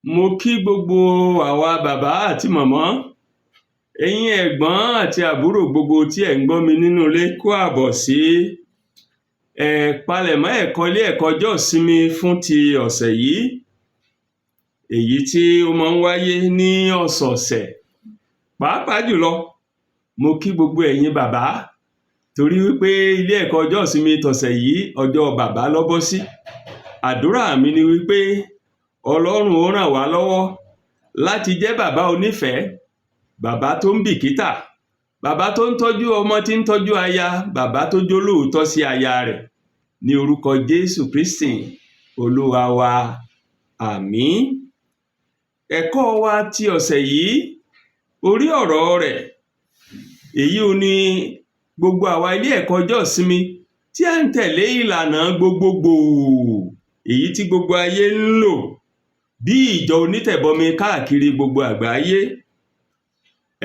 Mo kí gbogbo àwa bàbá àti màmá, ẹ̀yin ẹ̀gbọ́n àti àbúrò gbogbo tí ẹ̀ ń gbọ́ mi nínú ilé kú àbọ̀ sí palẹ̀mọ́ ẹ̀kọ́ ilé ẹ̀kọ́ ọjọ́ ìsinmi fún ti ọ̀sẹ̀ yìí, èyí tí ó máa ń wáyé ní ọ̀sọ̀ọ̀sẹ̀. Pàápàá jùlọ, mo kí gbogbo ẹ̀yin bàbá torí wípé ilé ẹ̀kọ́ ọjọ́ ìsinmi tọ̀sẹ̀ yìí ọjọ́ bàbá ló bọ́ sí. Àdúrà mi ni wípé Ọlọ́run ó ràn wá lọ́wọ́ láti jẹ́ bàbá onífẹ̀ẹ́, bàbá tó ń bìkítà, bàbá tó ń tọ́jú ọmọ tí ń tọ́jú aya, bàbá tó jólóòótọ́ sí aya rẹ̀, ní orúkọ Jésù Kristi Olúwa wa, àmín. Ẹ̀kọ́ wa ti ọ̀sẹ̀ yìí, orí ọ̀rọ̀ rẹ̀, èyí ò ní gbogbo àwa ilé ẹ̀kọ́ ọjọ́ ìsinmi tí à ń tẹ̀lé ìlànà gbogbogbò èyí tí gbogbo ayé ń lò bí ìjọ onítẹ̀bọmi káàkiri gbogbo àgbáyé.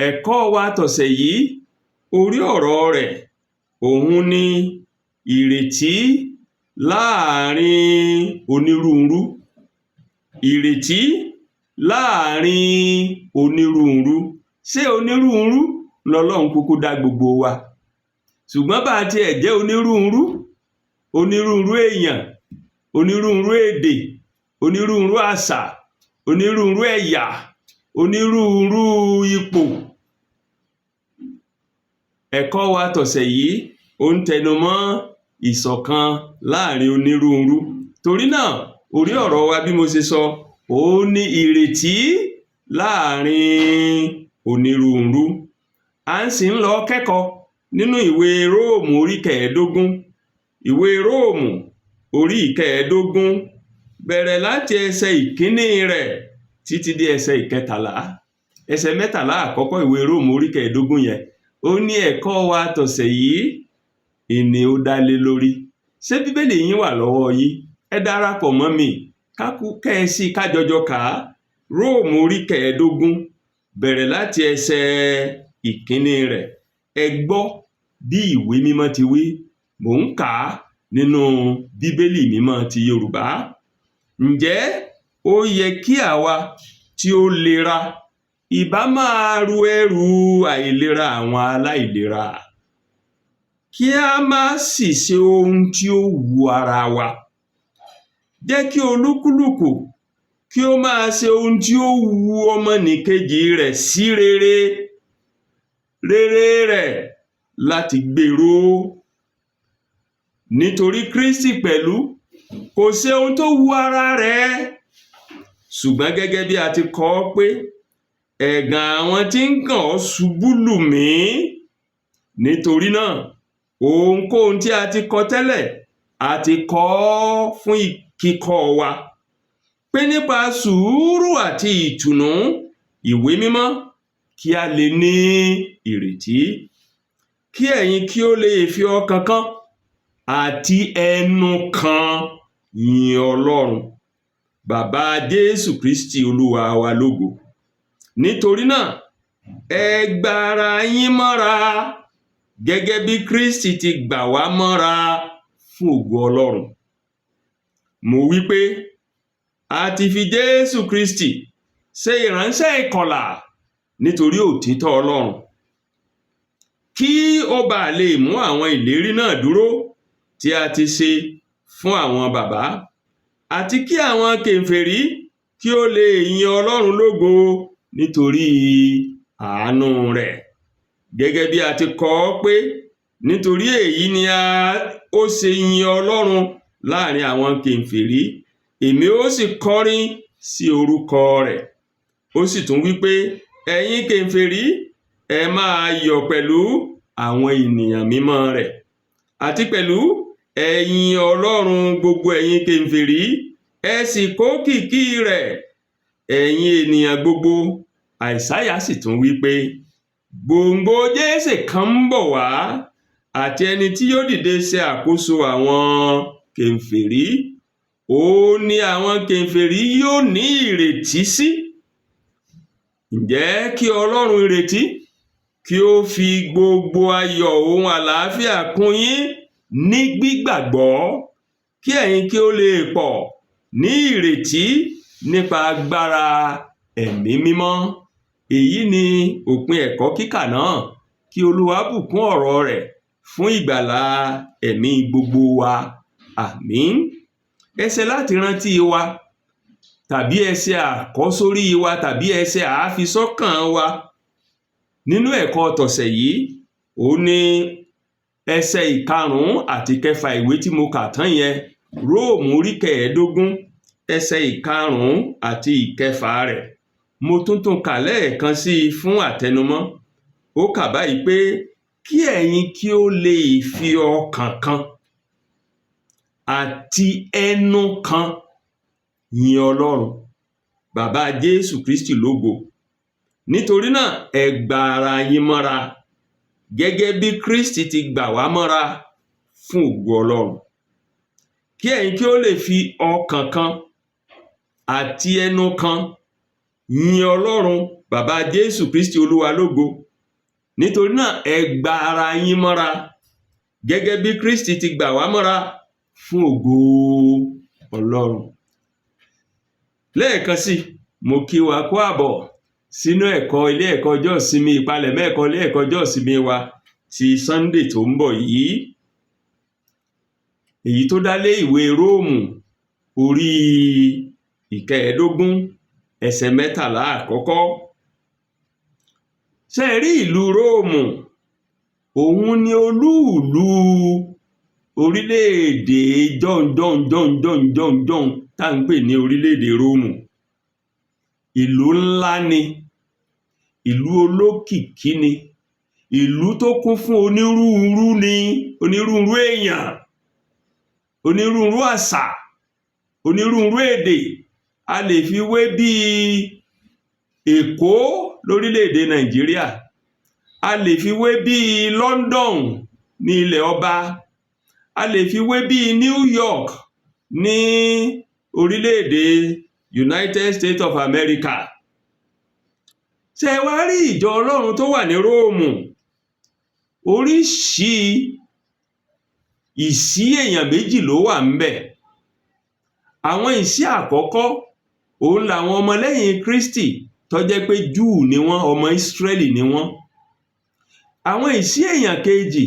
Ẹ̀kọ́ wa tọ̀sẹ̀ yìí, orí ọ̀rọ̀ rẹ̀, òun ni ìrètí láàrin onírúurú. Ìrètí láàrin onírúurú. Ṣé onírúurú lọ́lọ́run kúkú dá gbogbo wa? Ṣùgbọ́n bá tiẹ̀ jẹ́ onírúurú èèyàn, onírúurú èdè, onírúurú àṣà, onírúurú ẹ̀yà, onírúurú ipò. Ẹ̀kọ́ wa tọ̀sẹ̀ yìí ó ń tẹnumọ́ ìṣọ̀kan láàrin onírúurú. Torí náà, orí ọ̀rọ̀ wa bí mo ṣe sọ, ó ní ìrètí láàrin onírúurú. À ń sì ń lọ kẹ́kọ̀ọ́ nínú ìwé Róòmù orí kẹẹ̀ẹ́dógún. Ìwé Róòmù orí kẹẹ̀ẹ́dógún bẹ̀rẹ̀ láti ẹsẹ̀ ìkíní rẹ̀ títí dé ẹsẹ̀ ìkẹtàlá. Ẹsẹ̀ mẹ́tàlá àkọ́kọ́ ìwé Róòmù orí kẹẹ̀ẹ́dógún yẹn, ó ní ẹ̀kọ́ wa tọ̀sẹ̀ yìí ìní ó dá lé lórí. Ṣé Bíbélì yín wà lọ́wọ́ yín? Ẹ darapọ̀ mọ́ mi kẹ́ẹ̀sì kájọjọ kà á. Róòmù orí kẹẹ̀ẹ́dógún bẹ̀rẹ̀ láti ẹsẹ̀ ìkíní rẹ̀. Ẹ gbọ́ bí ìwé mímọ́ ti wí. Mò ń kà á nínú Bíbélì mímọ́ ti Yorùbá. Ǹjẹ́ ó yẹ kí àwa tí ó lera ìbá máa ru ẹrù àìlera àwọn aláìlera, kí a má sì ṣe ohun tí ó wu ara wa. Jẹ́ kí olúkúlùkù kí ó máa ṣe ohun tí ó wu ọmọnìkejì rẹ̀ sí rere rẹ̀ láti gbèrò. Nítorí Kristi pẹ̀lú kò ṣe ohun tó wu ara rẹ̀, ṣùgbọ́n gẹ́gẹ́ bí a ti kọ ọ́ pé, ẹ̀gàn àwọn tí ń kàn ọ́ ṣubú lù mí. Nítorí náà, ohunkóhun tí a ti kọ tẹ́lẹ̀, a ti kọ ọ́ fún kíkọ́ wa, pé nípa sùúrù àti ìtùnú ìwé mímọ́ kí a lè ní ìrètí. Kí ẹ̀yin kí ó lè fi ọkàn kan àti ẹnu kan yin Ọlọ́run, Bàbá Jésù Kristi Olúwa wa lógo. Nítorí náà, ẹ gba ara yín mọ́ra gẹ́gẹ́ bí Kristi ti gbà wá mọ́ra fún ògo Ọlọ́run. Mo wí pé a ti fi Jésù Kristi ṣe ìránṣẹ́ ìkọlà nítorí òtítọ́ Ọlọ́run, kí ó bá lè mú àwọn ìlérí náà dúró tí a ti ṣe fún àwọn bàbá, àti kí àwọn kèfèrí kí ó lè yin Ọlọ́run lógo nítorí àánú rẹ̀. Gẹ́gẹ́ bí a ti kọ ọ́ pé, nítorí èyí ni ó ṣe yin Ọlọ́run láàrin àwọn kèfèrí, èmi ó sì kọrin sí orúkọ rẹ̀. Ó sì tún wí pé, ẹ̀yin kèfèrí, ẹ máa yọ̀ pẹ̀lú àwọn ènìyàn mímọ́ rẹ̀. Àti pẹ̀lú ẹ yin Ọlọ́run gbogbo ẹ̀yin kèfèrí, ẹ sì kó kìkì rẹ̀, ẹ̀yin ènìyàn gbogbo. Àìsáyà sì tún wí pé, gbòǹgbò Jésè kan ń bọ̀ wá, àti ẹni tí yóò dìde ṣe àkóso àwọn kèfèrí. Ó ní àwọn kèfèrí yóò ní ìrètí sí. Ǹjẹ́ kí Ọlọ́run ìrètí kí ó fi gbogbo ayọ̀ ohun àlàáfíà kún yín ní gbígbàgbọ́, kí ẹ̀yin kí ó lè pọ̀ ní ìrètí nípa agbára ẹ̀mí mímọ́. Èyí ni òpin ẹ̀kọ́ kíkà náà. Kí Olúwa bùkún ọ̀rọ̀ rẹ̀ fún ìgbàlà ẹ̀mí gbogbo wa. Àmín. Ẹsẹ̀ láti rántí wa, tàbí ẹsẹ̀ àkọ́sórí wa, tàbí ẹsẹ̀ àáfisọ́kàn wa nínú ẹ̀kọ́ tọ̀sẹ̀ yìí, ó ní ẹsẹ̀ 5 àti 6 ìwé tí mo kà tán yẹn, Róòmù orí 15 ẹsẹ̀ 5 àti 6 rẹ̀. Mo tún kà lẹ́ẹ̀kan sí i fún àtẹnumọ́. Ó kà báyìí pé kí ẹ̀yin kí ó lè fi ọkàn kan àti ẹnu kan yin Ọlọ́run Bàbá Jésù Kristi lógo. Nítorí náà ẹ gba ara yín mọ́ra gẹ́gẹ́ bí Kristi ti gbà wá mọ́ra fún ògo Ọlọ́run. Kí ẹ̀yin kí ó lè fi ọkàn kan àti ẹnu kan yin Ọlọ́run Bàbá Jésù Kristi Olúwa lógo. Nítorí náà ẹ gba ara yín mọ́ra gẹ́gẹ́ bí Kristi ti gbà wá mọ́ra fún ògo Ọlọ́run. Lẹ́ẹ̀kan sí, mo kí wa kú àbọ̀ sínú ẹ̀kọ́ ilé ẹ̀kọ́ ọjọ́ ìsinmi, ìpalẹ̀mọ́ ẹ̀kọ́ ilé ẹ̀kọ́ ọjọ́ ìsinmi wa ti Sunday tó ń bọ̀ yìí. Èyí tó dá lé ìwé Róòmù orí 15 ẹsẹ̀ 13 àkọ́kọ́. Ṣé ẹ rí ìlú Róòmù? Òun ni olúùlú orílẹ̀-èdè jọ̀ǹjọ̀ǹ tá ń pè ní orílẹ̀-èdè Róòmù. Ìlú ńlá ni, ìlú olókìkí ni, ìlú tó kún fún onírúurú èèyàn, onírúurú àṣà, onírúurú èdè. A lè fi wé bí Èkó lórílẹ̀-èdè Nàìjíríà, a lè fi wé bí London ní ilẹ̀ ọba, a lè fi wé bí New York ní orílẹ̀-èdè United States of America. Ṣé wá rí ìjọ Ọlọ́run tó wà ní Róòmù? Oríṣi ìsí èèyàn méjì ló wà ńbẹ̀. Àwọn ìsí àkọ́kọ́, òun làwọn ọmọlẹ́yìn Kristi tó jẹ́ pé Júù ni wọ́n, ọmọ Ísírẹ́lì ni wọ́n. Àwọn ìsí èèyàn kejì,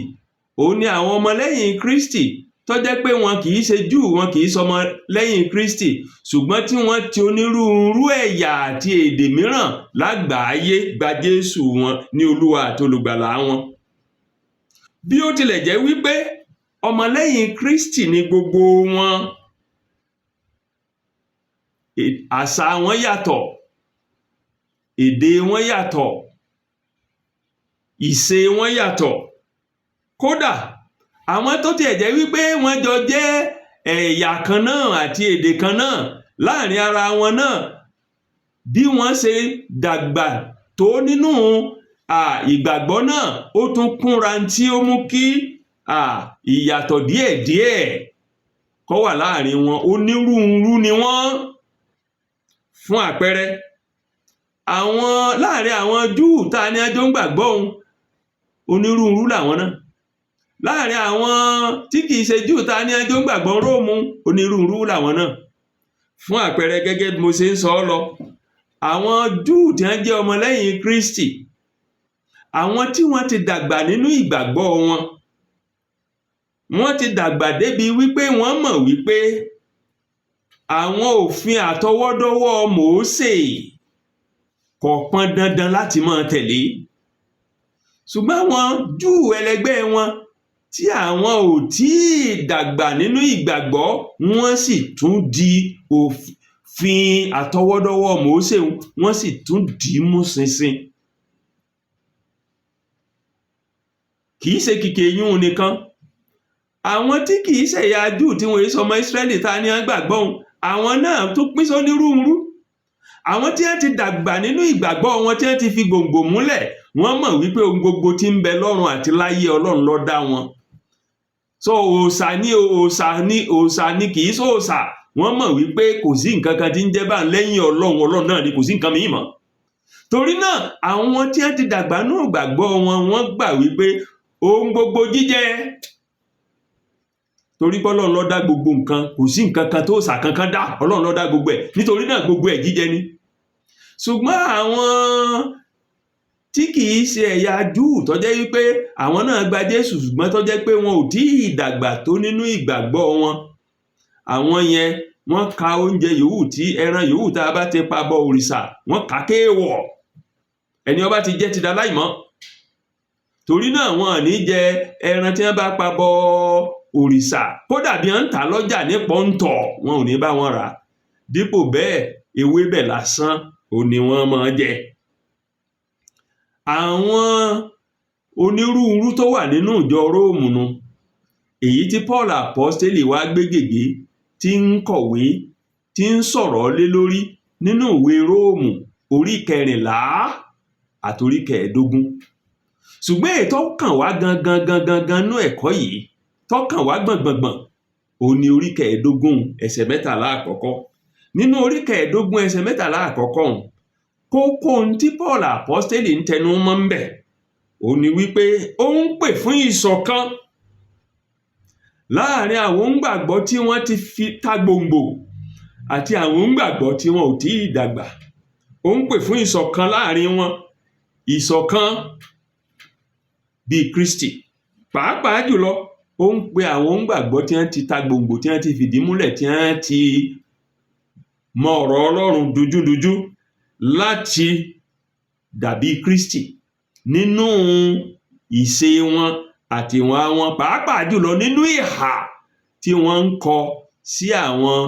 òun ni àwọn ọmọlẹ́yìn Kristi tó jẹ́ pé wọn kì í ṣe Júù, wọn kì í ṣọmọ lẹ́yìn Kristi, ṣùgbọ́n tí wọ́n ti onírúurú ẹ̀yà àti èdè mìíràn lágbàáyé gba Jésù wọn ní Olúwa àti Olùgbàlà wọn. Bí ó tilẹ̀ jẹ́ wípé ọmọlẹ́yìn Kristi ni gbogbo wọn, àṣà wọn yàtọ̀, èdè wọn yàtọ̀, ìṣe wọn yàtọ̀. Kódà àwọn tó tiẹ̀ jẹ́ wípé wọ́n jọ jẹ́ ẹ̀yà kan náà àti èdè kan náà láàrin ara wọn náà, bí wọ́n ṣe dàgbà tó nínú ìgbàgbọ́ náà, ó tún kúnra tí ó mú kí ìyàtọ̀ díẹ̀díẹ̀ kó wà láàrin wọn. Onírúurú ni wọ́n. Fún àpẹẹrẹ, láàrin àwọn Júù tá ní ẹjọ́ ń gbàgbọ́ ohun, onírúurú làwọn náà. Láàrin àwọn tí kìí ṣe Júù tá ní ẹjọ́ ń gbàgbọ́ Róòmù, onírúurú làwọn náà. Fún àpẹẹrẹ, gẹ́gẹ́ bí mo ṣe ń sọ lọ, àwọn Júù tí wọ́n jẹ́ ọmọlẹ́yìn Kristi, àwọn tí wọ́n ti dàgbà nínú ìgbàgbọ́ wọn, wọ́n ti dàgbà débi wípé wọ́n mọ̀ wípé àwọn òfin àtọwọ́dọ́wọ́ Mósè kò pọn dandan láti máa tẹ̀lé. Ṣùgbọ́n àwọn Júù ẹlẹgbẹ́ wọn tí àwọn ò tí ì dàgbà nínú ìgbàgbọ́, wọ́n sì tún di òfin àtọwọ́dọ́wọ́ Mósè, wọ́n sì tún dì í mú ṣinṣin. Kìí ṣe kìkì eyín nìkan, àwọn tí kìí ṣẹ̀yà Júù tí wọ́n sọmọ Ísírẹ́lì tá ní gbàgbọ́, àwọn náà tún pín sónírúurú. Àwọn tí wọ́n ti dàgbà nínú ìgbàgbọ́ wọn, tí wọ́n ti fi gbòǹgbò múlẹ̀, wọ́n mọ̀ wípé ohun gbogbo tí ń bẹ lọ́run àti láyé Ọlọ́run ló dá wọn. So òòṣà ni kìí ṣe òòṣà. Wọ́n mọ̀ wípé kò sí nǹkan kan tí ń jẹ́ bá lẹ́yìn Ọlọ́run náà ni, kò sí nǹkan mìíràn mọ́. Torí náà àwọn tí wọ́n ti dàgbà nínú ìgbàgbọ́ wọn, wọ́n gbà wípé ohun gbogbo jíjẹ torí pé Ọlọ́run ló dá gbogbo nǹkan, kò sí nǹkan kan tó òòṣà kankan dá, Ọlọ́run ló dá gbogbo ẹ̀, nítorí náà gbogbo ẹ̀ jíjẹ ni. Ṣùgbọ́n àwọn tí kìí ṣe ẹ̀yà Júù tó jẹ́ wípé àwọn náà gba Jésù ṣùgbọ́n tó jẹ́ pé wọn ò tí ì dàgbà tó nínú ìgbàgbọ́ wọn, àwọn yẹn wọ́n ka oúnjẹ yòówù tí ẹran yòówù tá a bá ti pa bọ òrìṣà wọ́n kà kéèwọ̀, ẹni ó bá ti jẹ́ ti dá láìmọ́. Torí náà wọn ò ní jẹ ẹran tí wọ́n bá pa bọ òrìṣà, kódà bí wọ́n ń tà lọ́jà ní pọ́ńtọ̀ wọn ò ní bá wọn rà. Dípò bẹ́ẹ̀ ewébẹ̀ lásán ò ní wọ́n máa jẹ. Àwọn onírúurú tó wà nínú ìjọ Róòmù nu, èyí tí Paul apọ́stélì wá gbé gègé tí ń kọ̀wé tí ń sọ̀rọ̀ lé lórí nínú ìwé Róòmù orí 14 àti orí 15. Ṣùgbọ́n èyí tó kàn wá gangan nú ẹ̀kọ́ yìí tó kàn wá gbọ̀ngbọ̀ngbọ̀n ó ní orí 15 ẹsẹ̀ 13 àkọ́kọ́. Nínú orí 15 ẹsẹ̀ 13 àkọ́kọ́ kókó ohun tí Paul apọ́stélì ń tẹnu mọ́ ń bẹ̀ ó ní wípé ó ń pè fún ìṣọ̀kan láàrin àwọn onígbàgbọ́ tí wọ́n ti fi ta gbòǹgbò àti àwọn onígbàgbọ́ tí wọn ò tí ì dàgbà. Ó ń pè fún ìṣọ̀kan láàrin wọn, ìṣọ̀kan bíi Kristi. Pàápàá jùlọ ó ń pe àwọn onígbàgbọ́ tí wọ́n ti ta gbòǹgbò, tí wọ́n ti fìdí múlẹ̀, tí wọ́n ti mọ ọ̀rọ̀ Ọlọ́run dújúdújú láti dàbí Kristi nínú ìṣe wọn àti ìwà wọn, pàápàá jùlọ nínú ìhà tí wọ́n ń kọ sí àwọn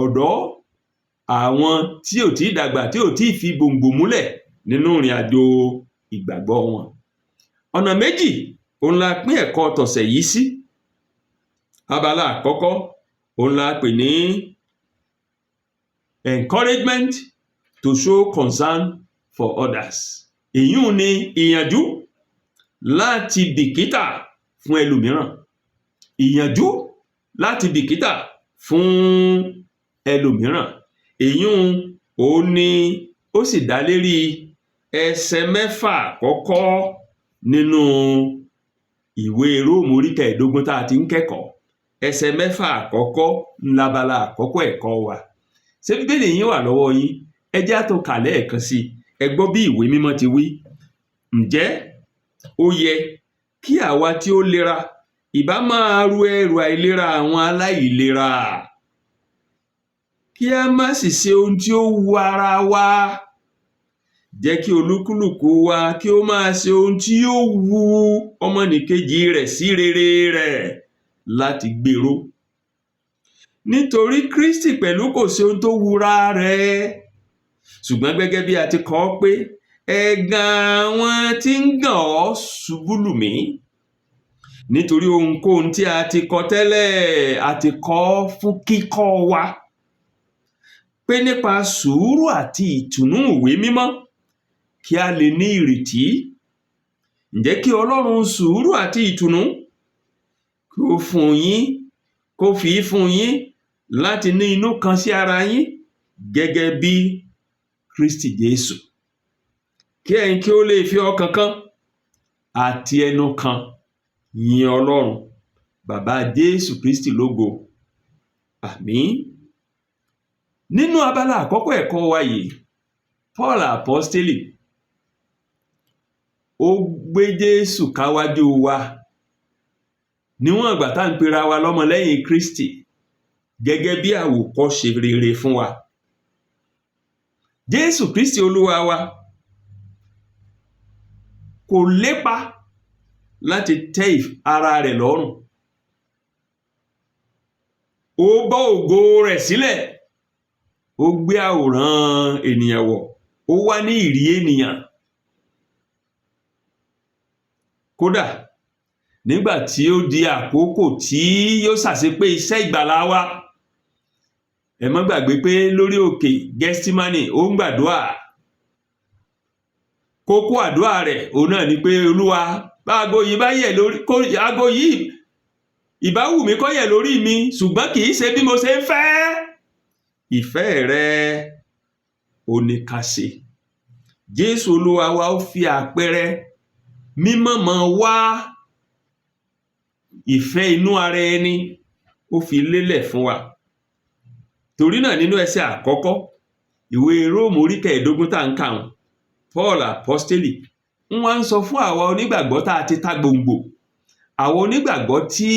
ọ̀dọ́, àwọn tí ò tí dàgbà, tí ò tí fi gbòǹgbò múlẹ̀ nínú ìrìn àjò ìgbàgbọ́ wọn. Ọ̀nà méjì òun la pín ẹ̀kọ́ tọ̀sẹ̀ yìí sí. Abala àkọ́kọ́ òun la pè ní encouragement to show concern for others. Èyí ni ìyànjú láti bìkítà fún ẹlòmíràn. Ìyànjú láti bìkítà fún ẹlòmíràn. Èyí ò ní ó sì dá lérí ẹsẹ̀ 6 àkọ́kọ́ nínú ìwé Róòmù orí 15 tá a ti ń kẹ́kọ̀ọ́. Ẹsẹ̀ 6 àkọ́kọ́ ńlábala àkọ́kọ́ ẹ̀kọ́ wa. Ṣé Bíbélì yín wà lọ́wọ́ yín? Ẹ jẹ́ á tún kà lẹ́ẹ̀kan sí. Ẹ gbọ́ bí ìwé mímọ́ ti wí. Ǹjẹ́ ó yẹ kí àwa tí ó lera ìbá máa ru ẹrù àìlera àwọn aláìlera, kí a má sì ṣe ohun tí ó wu ara wa. Jẹ́ kí olúkúlùkù wa kí ó máa ṣe ohun tí yóò wu ọmọnìkejì rẹ̀ sí rere rẹ̀ láti gbèrò. Nítorí Kristi pẹ̀lú kò ṣe ohun tó wura rẹ̀, ṣùgbọ́n gẹ́gẹ́ bí a ti kọ pé ẹ̀gàn àwọn tí ń gàn ọ́ ṣubú lù mí. Nítorí ohunkóhun tí a ti kọ tẹ́lẹ̀ a ti kọ fún kíkọ́ wa, pé nípa sùúrù àti ìtùnú ìwé mímọ́ kí a lè ní ìrètí. Ǹjẹ́ kí Ọlọ́run sùúrù àti ìtùnú kó fi fún yín láti ní inú kan sí ara yín gẹ́gẹ́ bí Kristi Jésù, kí ẹ̀yin kí ó lè fi ọkàn kan àti ẹnu kan yin Ọlọ́run Bàbá Jésù Kristi lógo. Àmín. Nínú abala àkọ́kọ́ ẹ̀kọ́ wa yìí, Paul apọ́stélì ó gbé Jésù káwájú wa níwọ̀n ìgbà tá ń pera wa lọ́mọlẹ́yìn Kristi gẹ́gẹ́ bí àwòkọ́ṣe rere fún wa. Jésù Kristi Olúwa wa kò lépa láti tẹ́ ara rẹ̀ lọ́rùn. Ó bọ́ ògo rẹ̀ sílẹ̀, ó gbé àwòrán ènìyàn wọ̀, ó wá ní ìrí ènìyàn. Kódà nígbà tí ó di àkókò tí yóò ṣàṣepé iṣẹ́ ìgbàlà wa, ẹ má gbàgbé pé lórí òkè Gẹ́stímánì ó ń gbàdúrà. Kókó àdúrà rẹ̀ òun náà ni pé Olúwa, bá aago yìí bá yẹ̀ lórí, aago yìí ìbá wù mí kó yẹ̀ lórí mi, ṣùgbọ́n kì í ṣe bí mo ṣe ń fẹ́. Ìfẹ́ rẹ ò ní ká ṣe. Jésù Olúwa wa ó fi àpẹẹrẹ mímọ́ mọ́ wá ìfẹ́ inú ara ẹni ó fi lélẹ̀ fún wa. Torí náà nínú ẹsẹ̀ àkọ́kọ́ ìwé Róòmù orí 15 tá ń kà wọ́n, Paul apostoli wọ́n ń sọ fún àwa onígbàgbọ́ tá a ti ta gbòǹgbò, àwọn onígbàgbọ́ tí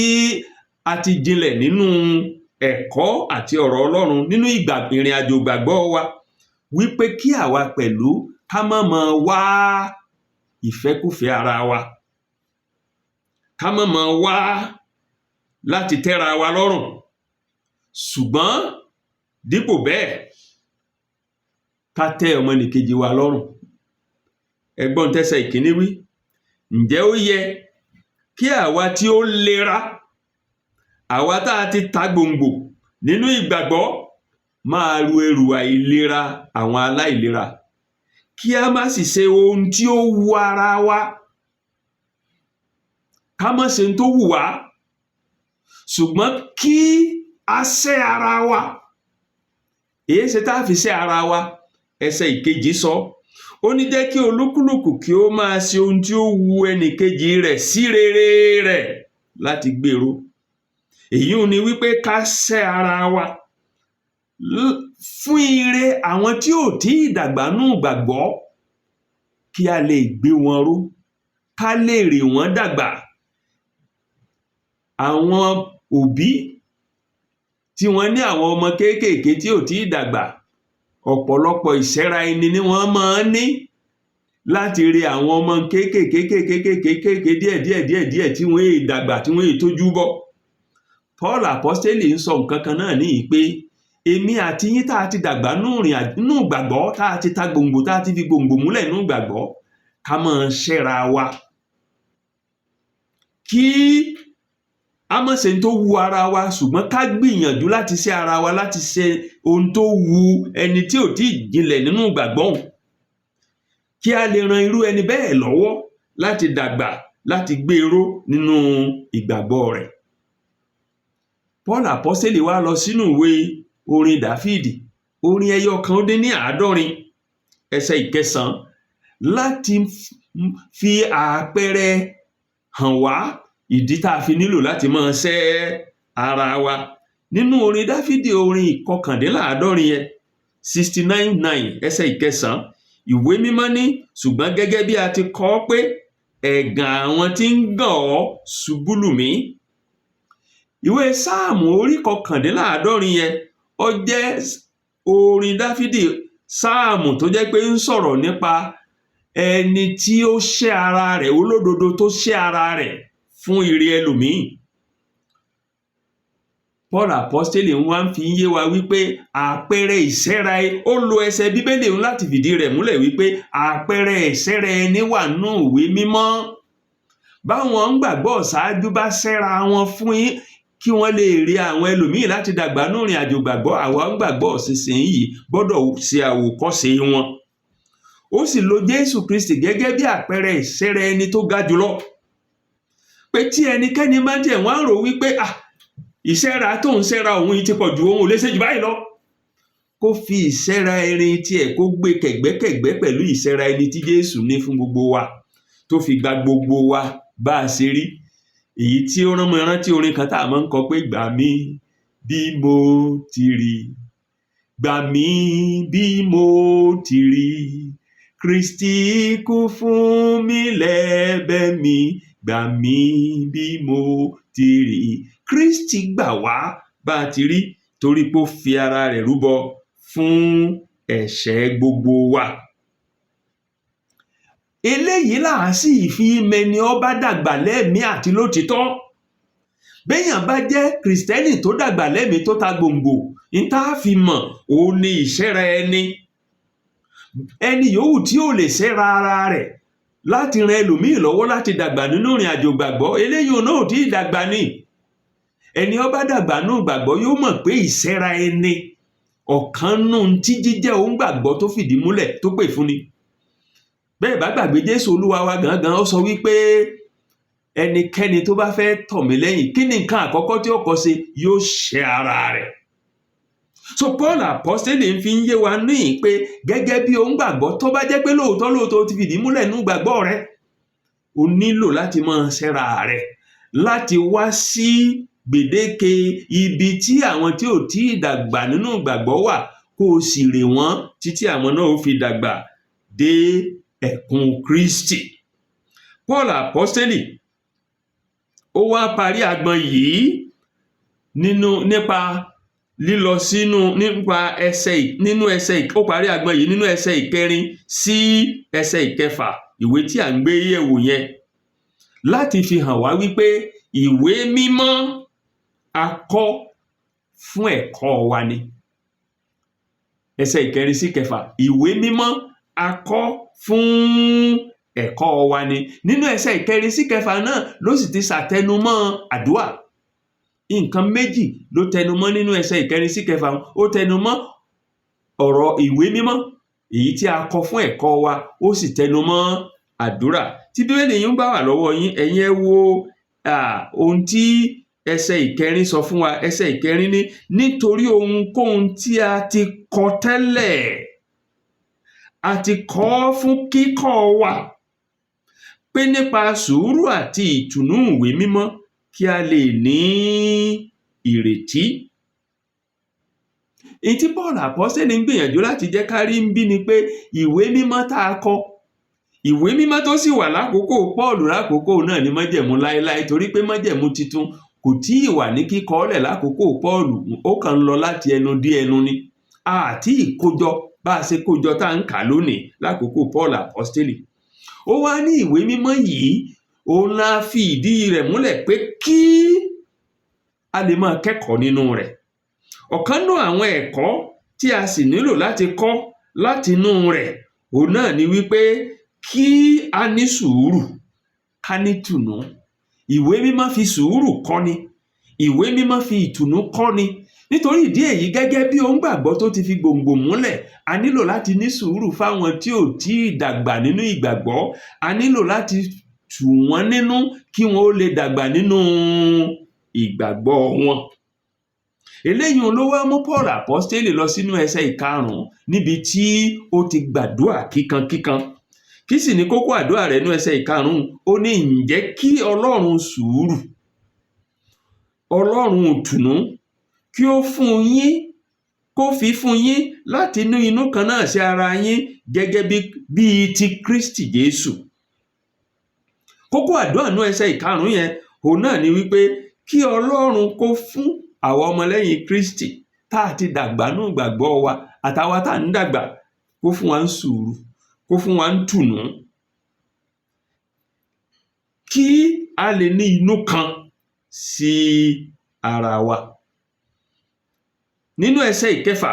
a ti jinlẹ̀ nínú ẹ̀kọ́ àti ọ̀rọ̀ Ọlọ́run nínú ìrìn àjò ìgbàgbọ́ wa, wípé kí àwa pẹ̀lú ká má máa wá ìfẹ́kúfẹ̀ẹ́ ara wa, ká má máa wá láti tẹ́ra wa lọ́rùn, ṣùgbọ́n dípò bẹ́ẹ̀ ká tẹ́ ọmọnìkejì wa lọ́rùn. Ẹgbọ́n tẹ́sẹ̀ ìkíní wí, ǹjẹ́ ó yẹ kí àwa tí ó lera, àwa tá a ti ta gbòǹgbò nínú ìgbàgbọ́ máa ru ẹrù àìlera àwọn aláìlera, kí a má sì ṣe ohun tí ó wu ara wa, ká má ṣe ohun tó wù wá, ṣùgbọ́n kí a ṣẹ́ ara wa. Èyí ṣe tá a fi ṣẹ́ ara wa? Ẹsẹ̀ ìkejì sọ, ó ní jẹ́ kí olúkúlùkù kí ó máa ṣe ohun tí ó wu ẹnìkejì rẹ̀ sí rere rẹ̀ láti gbèrò. Èyí ò ní wípé ká ṣẹ́ ara wa fún ire àwọn tí ò tí ì dàgbà nú ìgbàgbọ́, kí a lè gbé wọn ró, ká lè rè wọ́n dàgbà. Àwọn òbí tí wọ́n ní àwọn ọmọ kéékèèké tí ò tí ì dàgbà, ọ̀pọ̀lọpọ̀ ìṣẹ́ra ẹni ni wọ́n máa ń ní láti rí àwọn ọmọ kéékèèké díẹ̀ tí wọ́n è dàgbà, tí wọ́n è tójú bọ́. Paul apostoli ń sọ nǹkan kan náà níyìí pé èmi àti yín tá a ti dàgbà nú ìgbàgbọ́, tá a ti ta gbòǹgbò, tá a ti fi gbòǹgbò múlẹ̀ nú ìgbàgbọ́, ká máa ṣẹ́ra wa, kí a má ṣe ohun tó wu ara wa, ṣùgbọ́n ká gbìyànjú láti ṣẹ́ ara wa, láti ṣe ohun tó wu ẹni tí ò tí ì jinlẹ̀ nínú ìgbàgbọ́ òun, kí a lè ran irú ẹni bẹ́ẹ̀ lọ́wọ́ láti dàgbà, láti gbèrò nínú ìgbàgbọ́ rẹ̀. Paul apostoli wá lọ sínú ìwé orin Dáfídì, orin 150, ẹsẹ̀ 9, láti fi àpẹẹrẹ hàn wá ìdí tá a fi nílò láti máa ṣẹ́ ara wa. Nínú orin Dáfídì orin 151 yẹn, 69:9, ẹsẹ̀ 9, ìwé mímọ́ ní, ṣùgbọ́n gẹ́gẹ́ bí a ti kọ pé ẹ̀gàn àwọn tí ń gàn ọ́ ṣubú lù mí. Ìwé Sáàmù orí 151 yẹn, ó jẹ́ orin Dáfídì, Sáàmù tó jẹ́ pé ń sọ̀rọ̀ nípa ẹni tí ó ṣẹ́ ara rẹ̀, olódodo tó ṣẹ́ ara rẹ̀ fún ire ẹlòmíì. Paul apostoli wá ń fi yé wa wípé àpẹẹrẹ ìṣẹ́ra, ó lo ẹsẹ̀ Bíbélì láti fìdí rẹ̀ múlẹ̀ wípé àpẹẹrẹ ìṣẹ́ra ẹni wà nínú ìwé mímọ́. Báwọn ń gbàgbọ́ ṣáájú bá ṣẹ́ra wọn fún yín kí wọ́n lè rí àwọn ẹlòmíì láti dàgbà nínú ìrìn àjò gbàgbọ́, àwọn ń gbàgbọ́ ìsinsìnyí gbọ́dọ̀ ṣe àwòkọ́ṣe wọn. Ó sì lo Jésù Kristi gẹ́gẹ́ bí àpẹẹrẹ ìṣẹ́ra ẹni tó ga jùlọ, pé tí ẹnikẹ́ni bá jẹ́ wọ́n á rò wípé ìṣẹ́ra tó ń ṣẹ́ra òun yìí ti pọ̀ ju, òun ò lè ṣe jù báyìí lọ, kó fi ìṣẹ́ra ẹni tiẹ̀ kó gbé kẹ̀gbẹ́kẹ̀gbẹ́ pẹ̀lú ìṣẹ́ra ẹni tí Jésù ní fún gbogbo wa, tó fi gba gbogbo wa bá a ṣe rí. Èyí tí ó rán mi rántí orin kan tá a máa ń kọ pé gbà mí bí mo ti rí, gbà mí bí mo ti rí, Kristi kú fún mi lẹ́bẹ̀ mi, gbà mí bí mo ti rí. Kristi gbà wá bá a ti rí, torí pé ó fi ara rẹ̀ rúbọ fún ẹ̀ṣẹ̀ gbogbo wa. Eléyìí là á sì fi mẹni ó bá dàgbà lẹ́mìí àti lótìtọ́. Béèyàn bá jẹ́ Kristẹni tó dàgbà lẹ́mìí tó ta gbòǹgbò, ní tá a fi mọ̀ òun ni ìṣẹ́ra ẹni. Ẹni yòówù tí ò lè ṣẹ́ra ara rẹ̀ láti ran ẹlòmíì lọ́wọ́ láti dàgbà nínú ìrìn àjò gbàgbọ́, eléyìí náà ò tí ì dàgbà ni. Ẹni ó bá dàgbà nínú gbàgbọ́ yóò mọ̀ pé ìṣẹ́ra ẹni ọ̀kan nù tí jíjẹ́ òun gbàgbọ́ tó fìdí múlẹ̀ tó pè fún ni. Bẹ́ẹ̀ bá gbàgbé Jésù Olúwa wa gangan ó sọ wípé ẹnikẹ́ni tó bá fẹ́ tọ̀ mí lẹ́yìn, kí ni nǹkan àkọ́kọ́ tí ó kọ́ ṣe? Yóò ṣẹ́ ara rẹ̀. So Paul apostoli ń fi yé wa níyìn pé gẹ́gẹ́ bí òun gbàgbọ́ tó bá jẹ́ pé lóòótọ́ ti fìdí múlẹ̀ nínú gbàgbọ́ rẹ̀, o nílò láti máa ṣẹ́ra rẹ̀, láti wá sí gbèdéke ibi tí àwọn tí ò tí ì dàgbà nínú ìgbàgbọ́ wà, kó o sì rè wọ́n títí àwọn náà ó fi dàgbà dé ẹ̀kún Kristi. Paul Àpọ́stélì ó wá parí agbọn yìí nípa lílọ ó parí agbọn yìí nínú ẹsẹ̀ ìkẹrin sí ẹsẹ̀ ìkẹfà ìwé tí à ń gbé yẹ̀wò yẹn, láti fi hàn wá wípé ìwé mímọ́ a kọ fún ẹ̀kọ́ wa ni. Ẹsẹ̀ ìkẹrin sí ìkẹfà, ìwé mímọ́ a kọ fún ẹ̀kọ́ wa ni. Nínú ẹsẹ̀ ìkẹrin sí ìkẹfà náà ló sì ti ṣàtẹnumọ́ àdúà. Nǹkan méjì ló tẹnumọ́ nínú ẹsẹ̀ ìkẹrin sí ìkẹfà. Ó tẹnumọ́ ọ̀rọ̀ ìwé mímọ́ èyí tí a kọ fún ẹ̀kọ́ wa, ó sì tẹnumọ́ àdúrà. Tí Bíbélì yín bá wà lọ́wọ́ yín, ẹ̀yin ẹ wo ohun tí ẹsẹ̀ ìkẹrin sọ fún wa. Ẹsẹ̀ ìkẹrin ní, nítorí ohunkóhun tí a ti kọ tẹ́lẹ̀, a ti kọ ọ́ fún kíkọ́ wa, pé nípa sùúrù àti ìtùnú ìwé mímọ́ kí a lè ní ìrètí. Èyí tí Paul Àpọ́stélì ń gbìyànjú láti jẹ́ ká rí ń bí ni pé ìwé mímọ́ tá a kọ, ìwé mímọ́ tó sì wà lákòókò Paul lákòókò náà ni májẹ̀mú láéláé, torí pé májẹ̀mú titun kò tí ì wà ní kíkọọ́lẹ̀ lákòókò Paul, ó kàn ń lọ láti ẹnu dé ẹnu ni. Àti ìkójọ bá a ṣe kójọ tá à ń kà lónìí lákòókò Paul Àpọ́stélì. Ó wá ní ìwé mímọ́ yìí, òun la fi ìdí rẹ̀ múlẹ̀ pé kí a lè máa kẹ́kọ̀ọ́ nínú rẹ̀. Ọ̀kan náà àwọn ẹ̀kọ́ tí a sì nílò láti kọ́ látinú rẹ̀, òun náà ni wípé kí a ní sùúrù, ká ní ìtùnú. Ìwé mímọ́ fi sùúrù kọ́ni, ìwé mímọ́ fi ìtùnú kọ́ni. Nítorí ìdí èyí, gẹ́gẹ́ bí onígbàgbọ́ tó ti fi gbòǹgbò múlẹ̀, a nílò láti ní sùúrù fáwọn tí ò tí ì dàgbà nínú ìgbàgbọ́. A nílò láti tù wọ́n nínú kí wọ́n ó lè dàgbà nínú ìgbàgbọ́ wọn. Eléyìí ló wá mú Paul Àpọ́stélì lọ sínú ẹsẹ̀ ìkarùn-ún níbi tí ó ti gbàdúrà kíkankíkan. Kí sì ni kókó àdúrà rẹ̀ nínú ẹsẹ̀ ìkarùn-ún? Ó ní, ǹjẹ́ kí Ọlọ́run sùúrù, Ọlọ́run ìtùnú, kí ó fi fún yín láti inú inú kan náà sí ara yín gẹ́gẹ́ bíi ti Kristi Jésù. Kókó àdúrà nínú ẹsẹ̀ ìkarùn-ún yẹn, òun náà ni wípé kí Ọlọ́run kó fún àwọn ọmọlẹ́yìn Kristi tá a ti dàgbà nínú ìgbàgbọ́ wa, àtàwa tá a ń dàgbà, kó fún wa ń sùúrù, kó fún wa ń tùnú, kí a lè ní inú kan sí ara wa. Nínú ẹsẹ̀ ìkẹfà,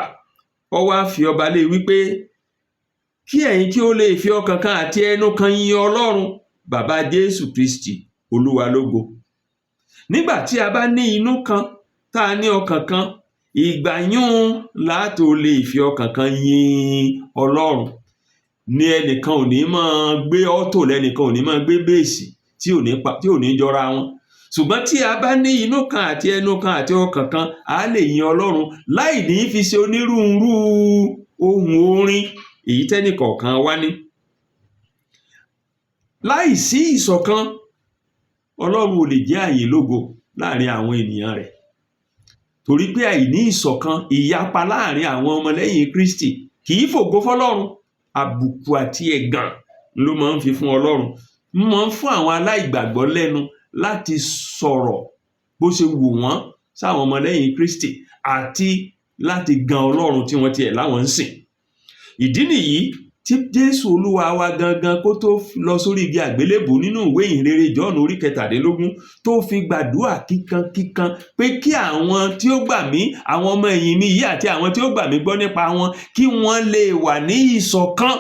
ó wá fi ọba lé wípé kí ẹ̀yin kí ó lè fi ọkàn kan àti ẹnu kan yin Ọlọ́run bàbá Jésù Kristi Olúwa lógo. Nígbà tí a bá ní inú kan, tá a ní ọkàn kan, ìgbà yún látò lè fi ọkàn kan yin Ọlọ́run. Ní ẹnìkan ò ní máa gbé ọ́tò, lẹ́nìkan ò ní máa gbé bèèsì tí ò ní jọra wọn. Ṣùgbọ́n tí a bá ní inú kan àti ẹnu kan àti ọkàn kan, a lè yin Ọlọ́run láì ní fi ṣe onírúurú ohun orin èyí tẹ́nìkọ̀ọ̀kan wá ní. Láì sí ìṣọ̀kan, Ọlọ́run ò lè jẹ́ àyè lógo láàrin àwọn ènìyàn rẹ̀. Torí pé àìní ìṣọ̀kan, ìyapa láàrin àwọn ọmọlẹ́yìn Kristi kì í fògo fọ́lọ́run. Àbùkù àti ẹ̀gàn ló máa ń fi fún Ọlọ́run. Máa ń fún àwọn aláìgbàgbọ́ lẹ́nu láti sọ̀rọ̀ bó ṣe wù wọ́n sáwọn ọmọlẹ́yìn Kristi, àti láti gan Ọlọ́run tí wọ́n tiẹ̀ láwọn ń sìn. Ìdí nìyí tí Jésù Olúwa wa gangan kó tó lọ sórí igi àgbélébù nínú ìwé ìhìnrere Jọ́ọ̀nù orí 17 tó fi gbàdúrà kíkankíkan pé kí àwọn tí ó gbà mí, àwọn ọmọ ẹ̀yìn mi yìí àti àwọn tí ó gbà mí gbọ́ nípa wọn, kí wọ́n lè wà ní ìṣọ̀kan.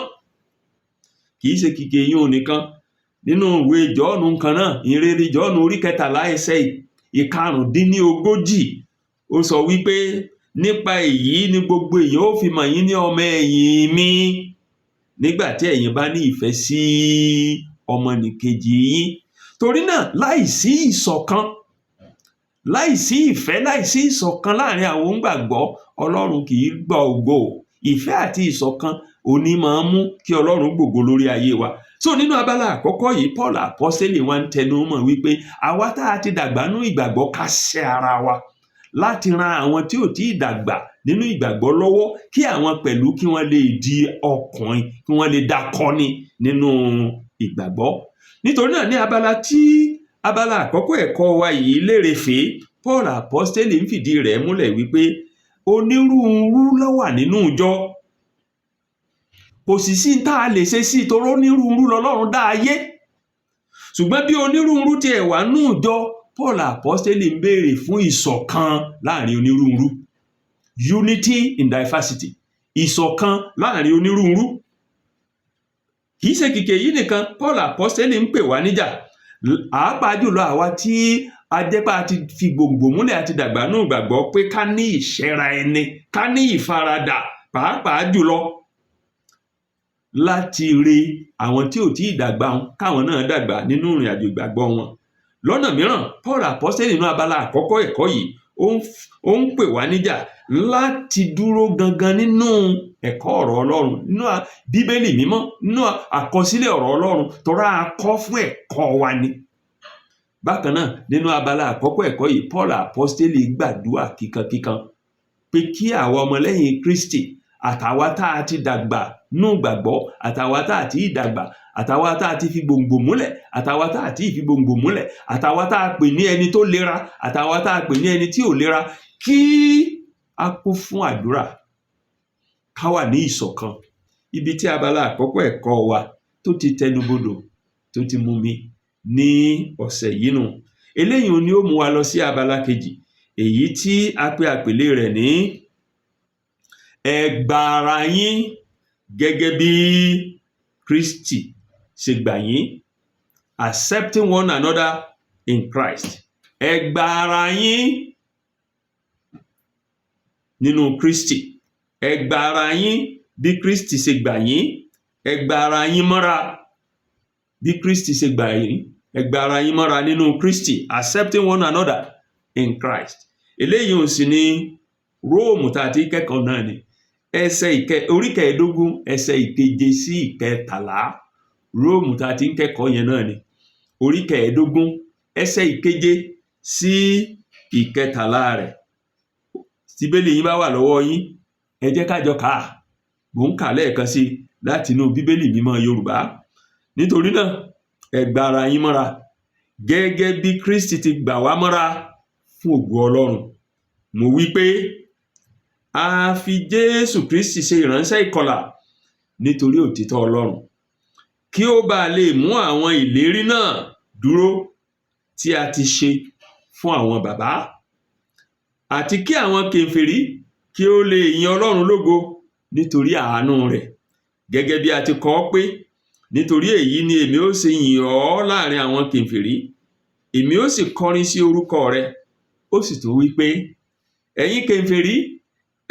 Kì í ṣe kìkì eyín nìkan. Nínú ìwé Jọ́ọ̀nù kan náà, ìhìnrere Jọ́ọ̀nù orí 13 ẹsẹ̀ 45, ó sọ wípé nípa èyí ni gbogbo èèyàn ó fi mọ̀ yín ní ọmọ ẹ̀yìn mi, nígbà tí ẹ̀yin bá ní ìfẹ́ sí ọmọnìkejì yín. Torí náà, láìsí ìṣọ̀kan, láìsí ìfẹ́, láìsí ìṣọ̀kan láàrin àwọn onígbàgbọ́, Ọlọ́run kì í gba ògo. Ìfẹ́ àti ìṣọ̀kan òní máa ń mú kí Ọlọ́run gbògo lórí ayé wa. so nínú abala àkọ́kọ́ yìí Paul apọ́sítélì wá ń tẹnu mọ́ wípé àwa tá a ti dàgbà nínú ìgbàgbọ́ ká ṣe ara wa láti ran àwọn tí ò tí ì dàgbà nínú ìgbàgbọ́ lọ́wọ́ kí àwọn pẹ̀lú kí wọ́n lè di ọkùnrin kí wọ́n lè dakọ́ni nínú ìgbàgbọ́. Nítorí náà ní abala àkọ́kọ́ ẹ̀kọ́ wa yìí lérèfé Paul apọ́sítélì ń fìdí rẹ̀ múlẹ̀ wípé onírúurú ló wà nínú ìjọ, kò sì sí tá a lè ṣe sí torí onírúurú lọ́lọ́run dá ayé, ṣùgbọ́n bí onírúurú tiẹ̀ wà nínú ìjọ Paul apọ́sítélì ń béèrè fún ìṣọ̀kan láàrin onírúurú, unity in diversity, ìṣọ̀kan láàrin onírúurú. Kì í ṣe kìkì yìí nìkan Paul apọ́sítélì ń pè wá níjà, pàápàá jùlọ àwa tí ajẹ́pá ti fi gbòǹgbò múlẹ̀ àti dàgbà nínú ìgbàgbọ́ pé ká ní ìṣẹ́ra ẹni, ká ní ìfaradà, pàápàá jùlọ láti rí àwọn tí ò tí ì dàgbà káwọn náà dàgbà nínú ìrìn àjò ìgbàgbọ́ wọn. Lọ́nà mìíràn Paul apọ́sítélì nínú abala àkọ́kọ́ ẹ̀kọ́ yìí ó ń pè wá níjà láti dúró gangan nínú ẹ̀kọ́ ọ̀rọ̀ Ọlọ́run, nínú Bíbélì mímọ́, nínú àkọsílẹ̀ ọ̀rọ̀ Ọlọ́run tọ́ra akọ́ fún ẹ̀kọ́ wa ni. Bákan náà nínú abala àkọ́kọ́ ẹ̀kọ́ yìí Paul apọ́sítélì gbàdúrà kíkankíkan pé kí àwa ọmọlẹ́yìn Kristi àtàwa tá a ti dàgbà nínú ìgbàgbọ́ àtàwa tá a ti dàgbà àtàwa tá a ti fi gbòǹgbò múlẹ̀ àtàwa tá a ti fi gbòǹgbò múlẹ̀ àtàwa tá a pè ní ẹni tó lera àtàwa tá a pè ní ẹni tí ò lera kí a kún fún àdúrà ká wà ní ìṣọ̀kan. Ibi tí abala àkọ́kọ́ ẹ̀kọ́ wa tó ti tẹnubodò tó ti mú mi ní ọ̀sẹ̀ yìí nù. Eléyìí ni ó mú wa lọ sí abala kejì, èyí tí a pè àpèlé rẹ̀ ní ẹ gba ara yín gẹ́gẹ́ bí Kristi ṣe gbà yín, accepting one another in Christ. Ẹ gba ara yín nínú Kristi, ẹ gba ara yín bí Kristi ṣe gbà yín, ẹ gba ara yín mọ́ra bí Kristi ṣe gbà yín, ẹ gba ara yín mọ́ra nínú Kristi, accepting one another in Christ. Eléyìí ò sì ní Róòmù tá a ti kẹ́kọ̀ọ́ náà ni orí kẹẹ̀ẹ́dógún ẹsẹ̀ ìkeje sí ìkẹtàlá. Róòmù tá a ti ń kẹ́kọ̀ọ́ yẹn náà ni orí kẹẹ̀ẹ́dógún ẹsẹ̀ ìkeje sí ìkẹtàlá rẹ̀. Tí Bíbélì yín bá wà lọ́wọ́ yín ẹ jẹ́ ká jọ kà á, mò ń kà lẹ́ẹ̀kan sí láti inú Bíbélì mímọ́ Yorùbá. Nítorí náà ẹ gba ara yín mọ́ra gẹ́gẹ́ bí Kristi ti gbà wá mọ́ra fún ògo Ọlọ́run. Mo wí pé a fi Jésù Kristi ṣe ìránṣẹ́ ìkọlà nítorí òtítọ́ Ọlọ́run, kí ó bá lè mú àwọn ìlérí náà dúró tí a ti ṣe fún àwọn bàbá, àti kí àwọn kèfèrí kí ó lè yin Ọlọ́run lógo nítorí àánú rẹ̀, gẹ́gẹ́ bí a ti kọ ọ́ pé nítorí èyí ni èmi ó ṣe yìn ọ́ láàrin àwọn kèfèrí, èmi ó sì kọrin sí orúkọ rẹ̀. Ó sì tún wí pé ẹ̀yin kèfèrí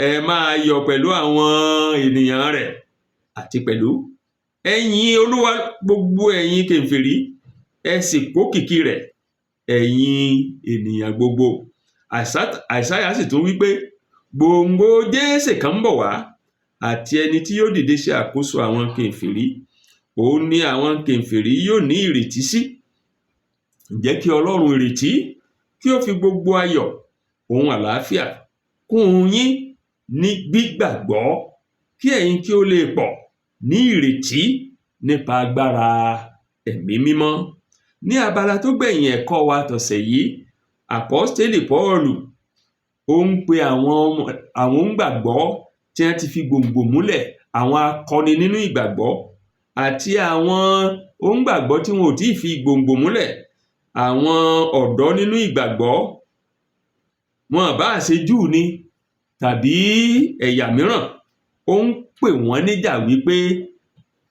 ẹ máa yọ̀ pẹ̀lú àwọn ènìyàn rẹ̀, àti pẹ̀lú ẹ yìn Olúwa gbogbo ẹ̀yin kèfèrí, ẹ sì pókìkí rẹ̀ ẹ̀yin ènìyàn gbogbo. Àìsáyà sì tún wí pé gbòǹgbò Jésè kan ń bọ̀ wá, àti ẹni tí yóò dìde ṣe àkóso àwọn kèfèrí, òun ni àwọn kèfèrí yóò ní ìrètí sí. Ǹjẹ́ kí Ọlọ́run ìrètí kí ó fi gbogbo ayọ̀ ohun àlàáfíà kún yín ní gbígbàgbọ́, kí ẹ̀yin kí ó lè pọ̀ ní ìrètí nípa agbára ẹ̀mí mímọ́. Ní abala tó gbẹ̀yìn ẹ̀kọ́ wa tọ̀sẹ̀ yìí, àpọ́stélì Pọ́ọ̀lù ó ń pe àwọn onígbàgbọ́ tí wọ́n ti fi gbòǹgbò múlẹ̀, àwọn akọni nínú ìgbàgbọ́, àti àwọn onígbàgbọ́ tí wọn ò tí ì fi gbòǹgbò múlẹ̀, àwọn ọ̀dọ́ nínú ìgbàgbọ́, wọn bá ṣe Júù ni tàbí ẹ̀yà mìíràn. Ó ń pè wọ́n níjà wípé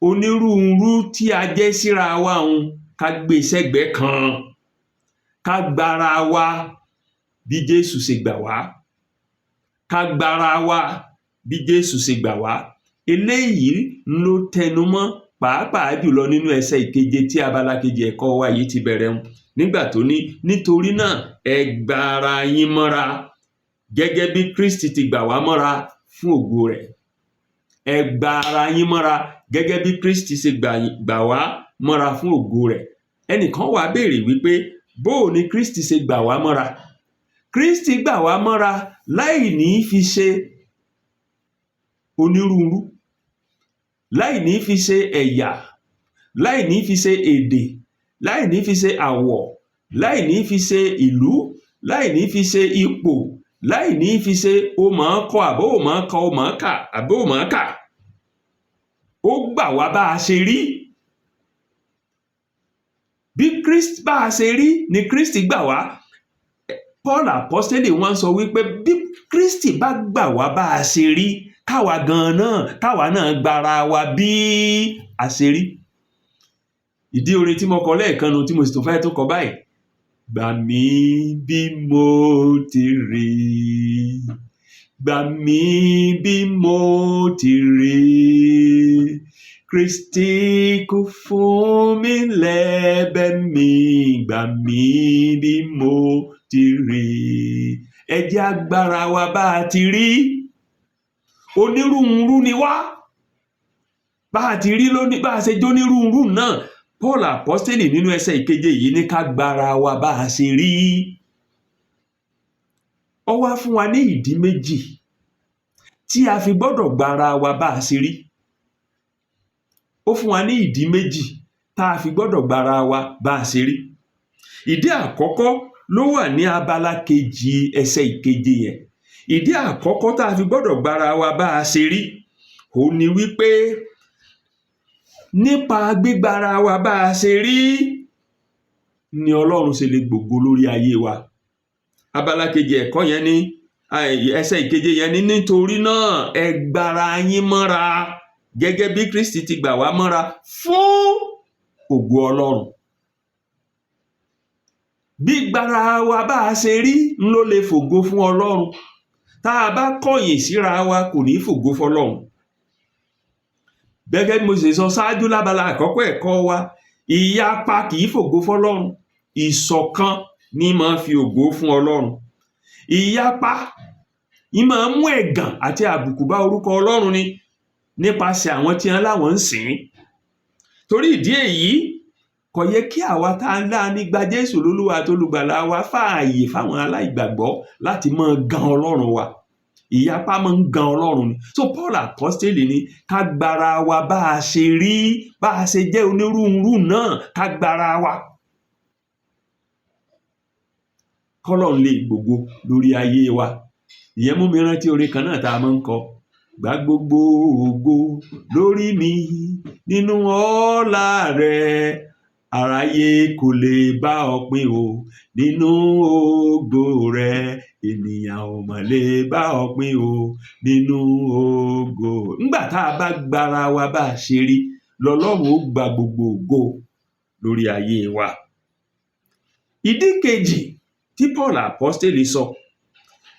onírúurú tí a jẹ́ síra wa ká gbé sẹ́gbẹ̀ẹ́ kan, ká gbára wa bí Jésù ṣe gbà wá, ká gbára wa bí Jésù ṣe gbà wá. Eléyìí ló tẹnumọ́ pàápàá jùlọ nínú ẹsẹ̀ ìkeje tí abala kejì ẹ̀kọ́ wa yìí ti bẹ̀rẹ̀ nígbà tó ní nítorí náà ẹ gba ara yín mọ́ra gẹ́gẹ́ bí Kristi ti gbà wá mọ́ra fún ògo rẹ̀. Ẹ gba ara yín mọ́ra gẹ́gẹ́ bí Kristi ṣe gbà wá mọ́ra fún ògo rẹ̀. Ẹnìkan wá béèrè wípé bóò ni Kristi ṣe gbà wá mọ́ra? Kristi gbà wá mọ́ra láì ní fi ṣe onírúurú, láì ní fi ṣe ẹ̀yà, láì ní fi ṣe èdè, láì ní fi ṣe àwọ̀, láì ní fi ṣe ìlú, láì ní fi ṣe ipò, láì ní fi ṣe o mọ̀ ọ́n kọ àbó o mọ̀ ọ́n kọ o mọ̀ ọ́n kà àbó o mọ̀ ọ́n kà. Ó gbà wá bá a ṣe rí. Bí Kristi bá a ṣe rí ni Kristi gbà wá. Paul apostoli wọ́n sọ wípé bí Kristi bá gbà wá bá a ṣe rí, káwa náà gbára wa bí a ṣe rí. Ìdí orin tí mo kọ lẹ́ẹ̀kan nu tí mo sì tún fẹ́ tó kọ báyìí. Gbà mí bí mo ti rí, gbà mí bí mo ti rí, Kristi kú fún mi lẹ́bẹ̀ mi, gbà mí bí mo ti rí. Ẹ jẹ́ agbára wa bá a ti rí. Onírúurú ni wá. Bá a ti rí lónìí, bá a ṣe jónírúurú náà. Paul apostoli nínú ẹsẹ̀ ìkeje yìí ní ká gbára wa bá a ṣe rí. Ó wá fún wa ní ìdí méjì tí a fi gbọ́dọ̀ gbára wa bá a ṣe rí. Ó fún wa ní ìdí méjì tá a fi gbọ́dọ̀ gbára wa bá a ṣe rí. Ìdí àkọ́kọ́ ló wà ní abala kejì ẹsẹ̀ ìkeje yẹn. Ìdí àkọ́kọ́ tá a fi gbọ́dọ̀ gbára wa bá a ṣe rí, ó ní wípé nípa gbígbára wa bá a ṣe rí ni Ọlọ́run ṣe lè gbògo lórí ayé wa. Abala kejì ẹ̀kọ́ yẹn ní ẹsẹ̀ ìkeje yẹn ní nítorí náà ẹ gbára yín mọ́ra gẹ́gẹ́ bí Kristi ti gbà wá mọ́ra fún ògo Ọlọ́run. Gbígbára wa bá a ṣe rí ló lè fògo fún Ọlọ́run. Tá a bá kọ̀yìn síra wa kò ní fògo fọlọ́run. Gẹ́gẹ́ bí mo ṣe sọ ṣáájú lábala àkọ́kọ́ ẹ̀kọ́ wa, ìyapa kì í fògo fọlọ́run, ìṣọ̀kan ní máa fi ògo fún Ọlọ́run. Ìyapa ní máa mú ẹ̀gàn àti àbùkù bá orúkọ Ọlọ́run ni nípasẹ̀ àwọn tí wọ́n láwọn ń sìn. Torí ìdí èyí kò yẹ kí àwa tá a ńlá ní gba Jésù lólúwa tó lùgbàlà wa fààyè fáwọn aláìgbàgbọ́ láti máa gan Ọlọ́run wa. Ìyapa máa ń gan Ọlọ́run ni. So Paul apostoli ní ká gbára wa bá a ṣe rí, bá a ṣe jẹ́ onírúurú náà ká gbára wa. K'Ọlọ́run lè gbògo lórí ayé wa. Ìyẹn mú mi rántí orin kan náà tá a máa ń kọ. Gbà gbogbo ògo lórí mi nínú ọlá rẹ̀, aráyé kò lè bá ọ pín o nínú ògo rẹ̀, ènìyàn ò mà lè bá ọ pín o nínú ògo. Nígbà tá a bá gbára wa bá a ṣe rí, l'Ọlọ́run ó gba gbogbo ògo lórí ayé wa. Ìdí kejì tí Paul apostoli sọ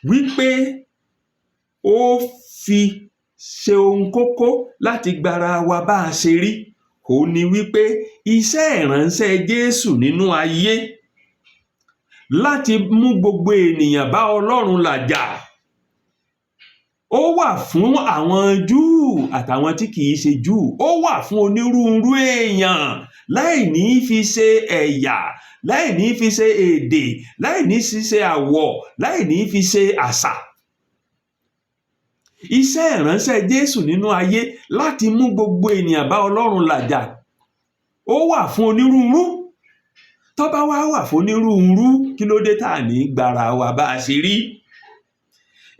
wípé ó fi ṣe ohun kókó láti gbára wa bá a ṣe rí, ó ní wípé iṣẹ́ ìránṣẹ́ Jésù nínú ayé láti mú gbogbo ènìyàn bá Ọlọ́run làjà. Ó wà fún àwọn Júù àtàwọn tí kìí ṣe Júù. Ó wà fún onírúurú èèyàn láì ní fi ṣe ẹ̀yà, láì ní fi ṣe èdè, láì ní fi ṣe àwọ̀, láì ní fi ṣe àṣà. Iṣẹ́ ìránṣẹ́ Jésù nínú ayé láti mú gbogbo ènìyàn bá Ọlọ́run làjà. Ó wà fún onírúurú. Tó bá wà fún onírúurú, kí ló dé tá à ní gbára wa bá a ṣe rí?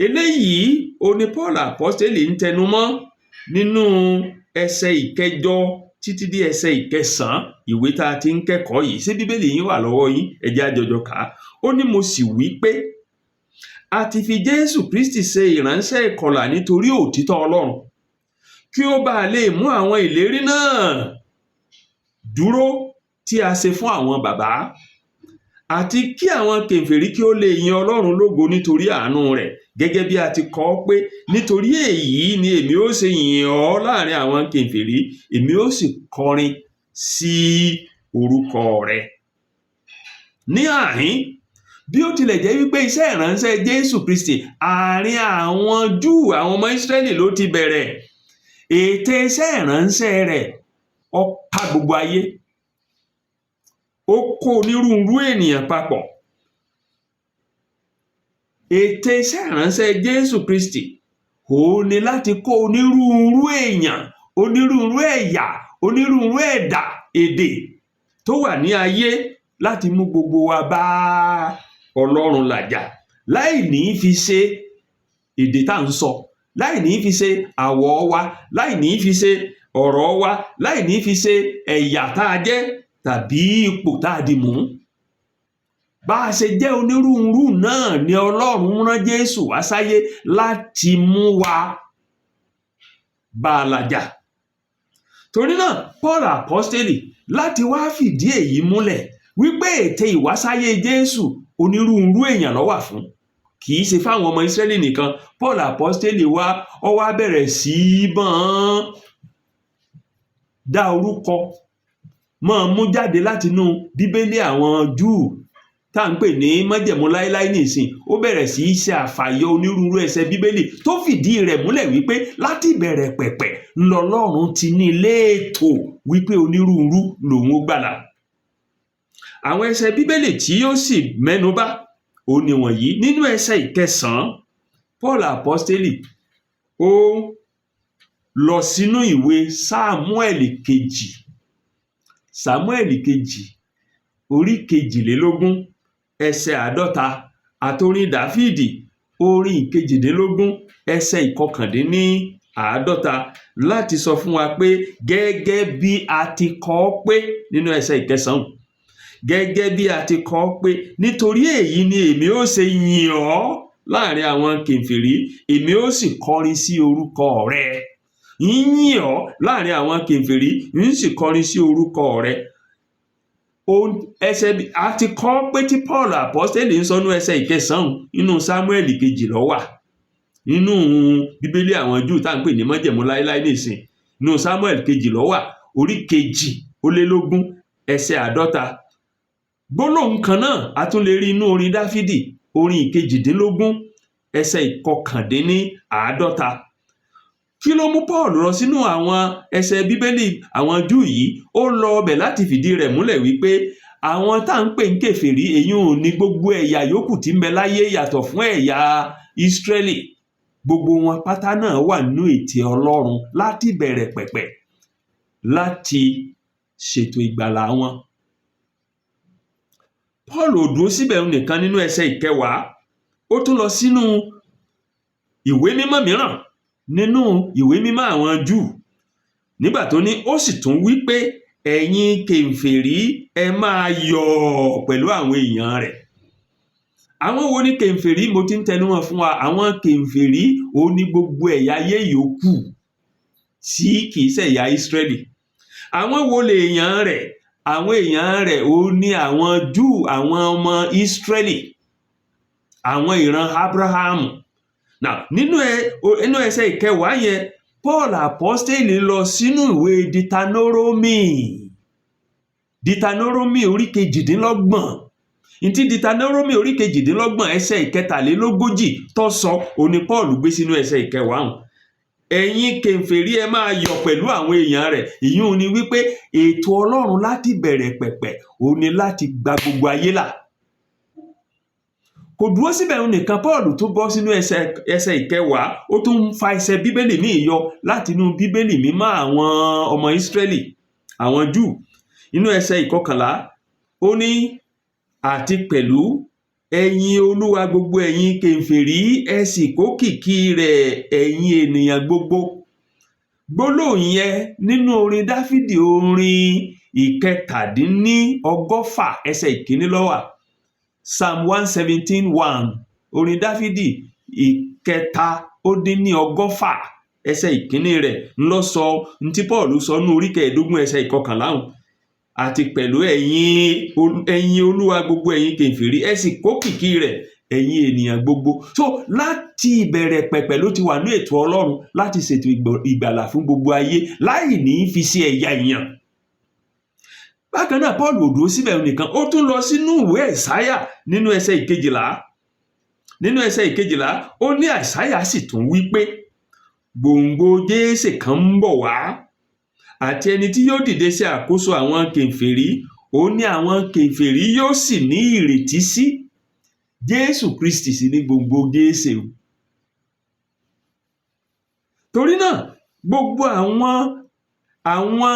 Eléyìí oní Paul apostoli ń tẹnumọ́ nínú ẹsẹ̀ ìkẹjọ títí dé ẹsẹ̀ ìkẹsàn ìwé tá a ti ń kẹ́kọ̀ọ́ yìí. Ṣé Bíbélì yín wà lọ́wọ́ yín? Ẹ jẹ́ a jọjọ kà á. Ó ní mo sì wí pé a ti fi Jésù Kristi ṣe ìránṣẹ́ ìkọlà nítorí òtítọ́ Ọlọ́run, kí ó bá lè mú àwọn ìlérí náà dúró tí a ṣe fún àwọn bàbá, àti kí àwọn kèfèrí kí ó lè yin Ọlọ́run lógo nítorí àánú rẹ̀, gẹ́gẹ́ bí a ti kọ pé nítorí èyí ni èmi ó ṣe yìn ọ́ láàrin àwọn kèfèrí, èmi ó sì kọrin sí orúkọ rẹ̀. Ní àhín, bí ó tilẹ̀ jẹ́ wípé iṣẹ́ ìránṣẹ́ Jésù Kristi àárín àwọn Júù, àwọn ọmọ Ísírẹ́lì ló ti bẹ̀rẹ̀, ète iṣẹ́ ìránṣẹ́ rẹ̀ ó ká gbogbo ayé. ó kó onírúurú ènìyàn papọ̀. Ète iṣẹ́ ìránṣẹ́ Jésù Kristi òun ni láti kó onírúurú èèyàn, onírúurú ẹ̀yà, onírúurú ẹ̀dà èdè tó wà ní ayé láti mú gbogbo wa bá Ọlọ́run làjà, láì ní fi ṣe èdè tá ń sọ, láì ní fi ṣe àwọ̀ wa, láì ní fi ṣe ọ̀rọ̀ wa, láì ní fi ṣe ẹ̀yà tá a jẹ́ tàbí ipò tá a dì mú. Bá a ṣe jẹ́ onírúurú náà ni Ọlọ́run rán Jésù wá sáyé láti mú wa bá a làjà. Torí náà Paul apostoli láti wá fìdí èyí múlẹ̀ wípé ète ìwásáyé Jésù onírúurú èèyàn ló wà fún, kì í ṣe fáwọn ọmọ Ísírẹ́lì nìkan. Paul apostoli wá bẹ̀rẹ̀ sí bọ́n dá orúkọ máa mú jáde látinú Bíbélì àwọn Júù tá à ń pè ní májẹ̀mú láíláí nìsín. Ó bẹ̀rẹ̀ sí í ṣe àfàyọ onírúurú ẹsẹ̀ Bíbélì tó fìdí rẹ̀ múlẹ̀ wípé láti bẹ̀rẹ̀ pẹ̀pẹ̀ ńlọlọ́run ti ní léètò wípé onírúurú lòun ó gbàlà. Àwọn ẹsẹ̀ Bíbélì tí ó sì mẹ́nubà ó ní wọ̀nyí. Nínú ẹsẹ̀ 9 Paul apostoli ó lọ sínú ìwé Sámúẹ́lì kejì orí 22 ẹsẹ̀ 50 àtorin Dáfídì orin 22 ẹsẹ̀ 51 láti sọ fún wa pé gẹ́gẹ́ bí a ti kọ ọ́ pé nínú ẹsẹ̀ 9, gẹ́gẹ́ bí a ti kọ ọ́ pé nítorí èyí ni èmi ó ṣe yìn ọ́ láàrin àwọn kèfèrí, èmi ó sì kọrin sí orúkọ rẹ. Yìn ọ́ láàrin àwọn kèfèrí, ń sì kọrin sí orúkọ rẹ. Ẹsẹ̀ àti kọ́ pé tí Paul apostoli ń sọ nínú ẹsẹ̀ 9 nínú Sámúẹ́lì kejì ló wà, nínú Bíbélì àwọn Júù tá à ń pè ní májẹ̀mú láíláí nìsín, nínú Sámúẹ́lì kejì ló wà, orí 2 ẹsẹ̀ 50. Gbólóhùn kan náà a tún lè rí inú orin Dáfídì orin 18 ẹsẹ̀ 51. Kí ló mú Paul lọ sínú àwọn ẹsẹ̀ Bíbélì àwọn Júù yìí? Ó lọ ọbẹ̀ láti fìdí rẹ̀ múlẹ̀ wípé àwọn tá ń pè ń kèfèrí, èyí ò ní gbogbo ẹ̀yà yòókù tí ń bẹ láyé yàtọ̀ fún ẹ̀yà Ísírẹ́lì, gbogbo wọn pátá náà wà nínú ètè Ọlọ́run láti bẹ̀rẹ̀ pẹ̀pẹ̀ láti ṣètò ìgbàlà wọn. Paul ò dúró síbẹ̀ nìkan. Nínú ẹsẹ̀ 10 ó tún lọ sínú ìwé mímọ́ mìíràn nínú ìwé mímọ́ àwọn Júù, nígbà tó ní ó sì tún wí pé ẹ̀yin kèfèrí ẹ máa yọ̀ pẹ̀lú àwọn èèyàn rẹ̀. Àwọn wo ni kèfèrí? Mo ti ń tẹnu wọn fún wa. Àwọn kèfèrí ó ní gbogbo ẹ̀yà ayé yòókù tí kì í ṣẹ̀yà Ísírẹ́lì. Àwọn wo lè èèyàn rẹ̀? Àwọn èèyàn rẹ̀ ó ní àwọn Júù, àwọn ọmọ Ísírẹ́lì, àwọn ìran Ábúráhámù. Now, nínú ẹsẹ̀ 10 yẹn Paul apostoli lọ sínú ìwé Deuteronomy orí 28. Ntí Deuteronomy orí 28 ẹsẹ̀ 43 tó sọ òní Paul gbé sínú ẹsẹ̀ 10. Ẹ̀yin kèfèrí ẹ máa yọ̀ pẹ̀lú àwọn èèyàn rẹ̀. Ìyún ni wípé ètò Ọlọ́run láti bẹ̀rẹ̀ pẹ̀pẹ̀ ó ní láti gba gbogbo ayé là. Kò dúró síbẹ̀ nìkan. Paul tó bọ́ sínú ẹsẹ̀ 10 ó tún fa ẹsẹ̀ Bíbélì míì yọ láti inú Bíbélì mímọ́ àwọn ọmọ Ísírẹ́lì, àwọn Júù. Inú ẹsẹ̀ 11 ó ní àti pẹ̀lú ẹ̀yin Olúwa gbogbo ẹ̀yin kèfèrí ẹ sì kó kìkì rẹ̀ ẹ̀yin ènìyàn gbogbo. Gbólóhùn yẹn nínú orin Dáfídì orin 117 ẹsẹ̀ 1 ló wà. Psalm 117:1 orin Dáfídì 117 ẹsẹ̀ 1 rẹ̀ ńlọ sọ ntí Paul sọ ní orí 15 ẹsẹ̀ 11. Àti pẹ̀lú ẹ̀yin Olúwa gbogbo ẹ̀yin kèfèrí ẹ sì kó kìkì rẹ̀ ẹ̀yin ènìyàn gbogbo. So láti ìbẹ̀rẹ̀ pẹ̀pẹ̀ ló ti wà ní ètò Ọlọ́run láti ṣètò ìgbàlà fún gbogbo ayé láì ní fi sí ẹ̀yà èèyàn. Bákan náà Paul ò dúró síbẹ̀ nìkan. Ó tún lọ sínú ìwé Àìsáyà nínú ẹsẹ̀ 12. Ó ní Àìsáyà sì tún wí pé gbòǹgbò Jésè kan ń bọ̀ wá, àti ẹni tí yóò dìde sí àkóso àwọn kèfèrí òun ni àwọn kèfèrí yóò sì ní ìrètí sí. Jésù Kristi sì ní gbogbo géèsè o. Torí náà gbogbo àwọn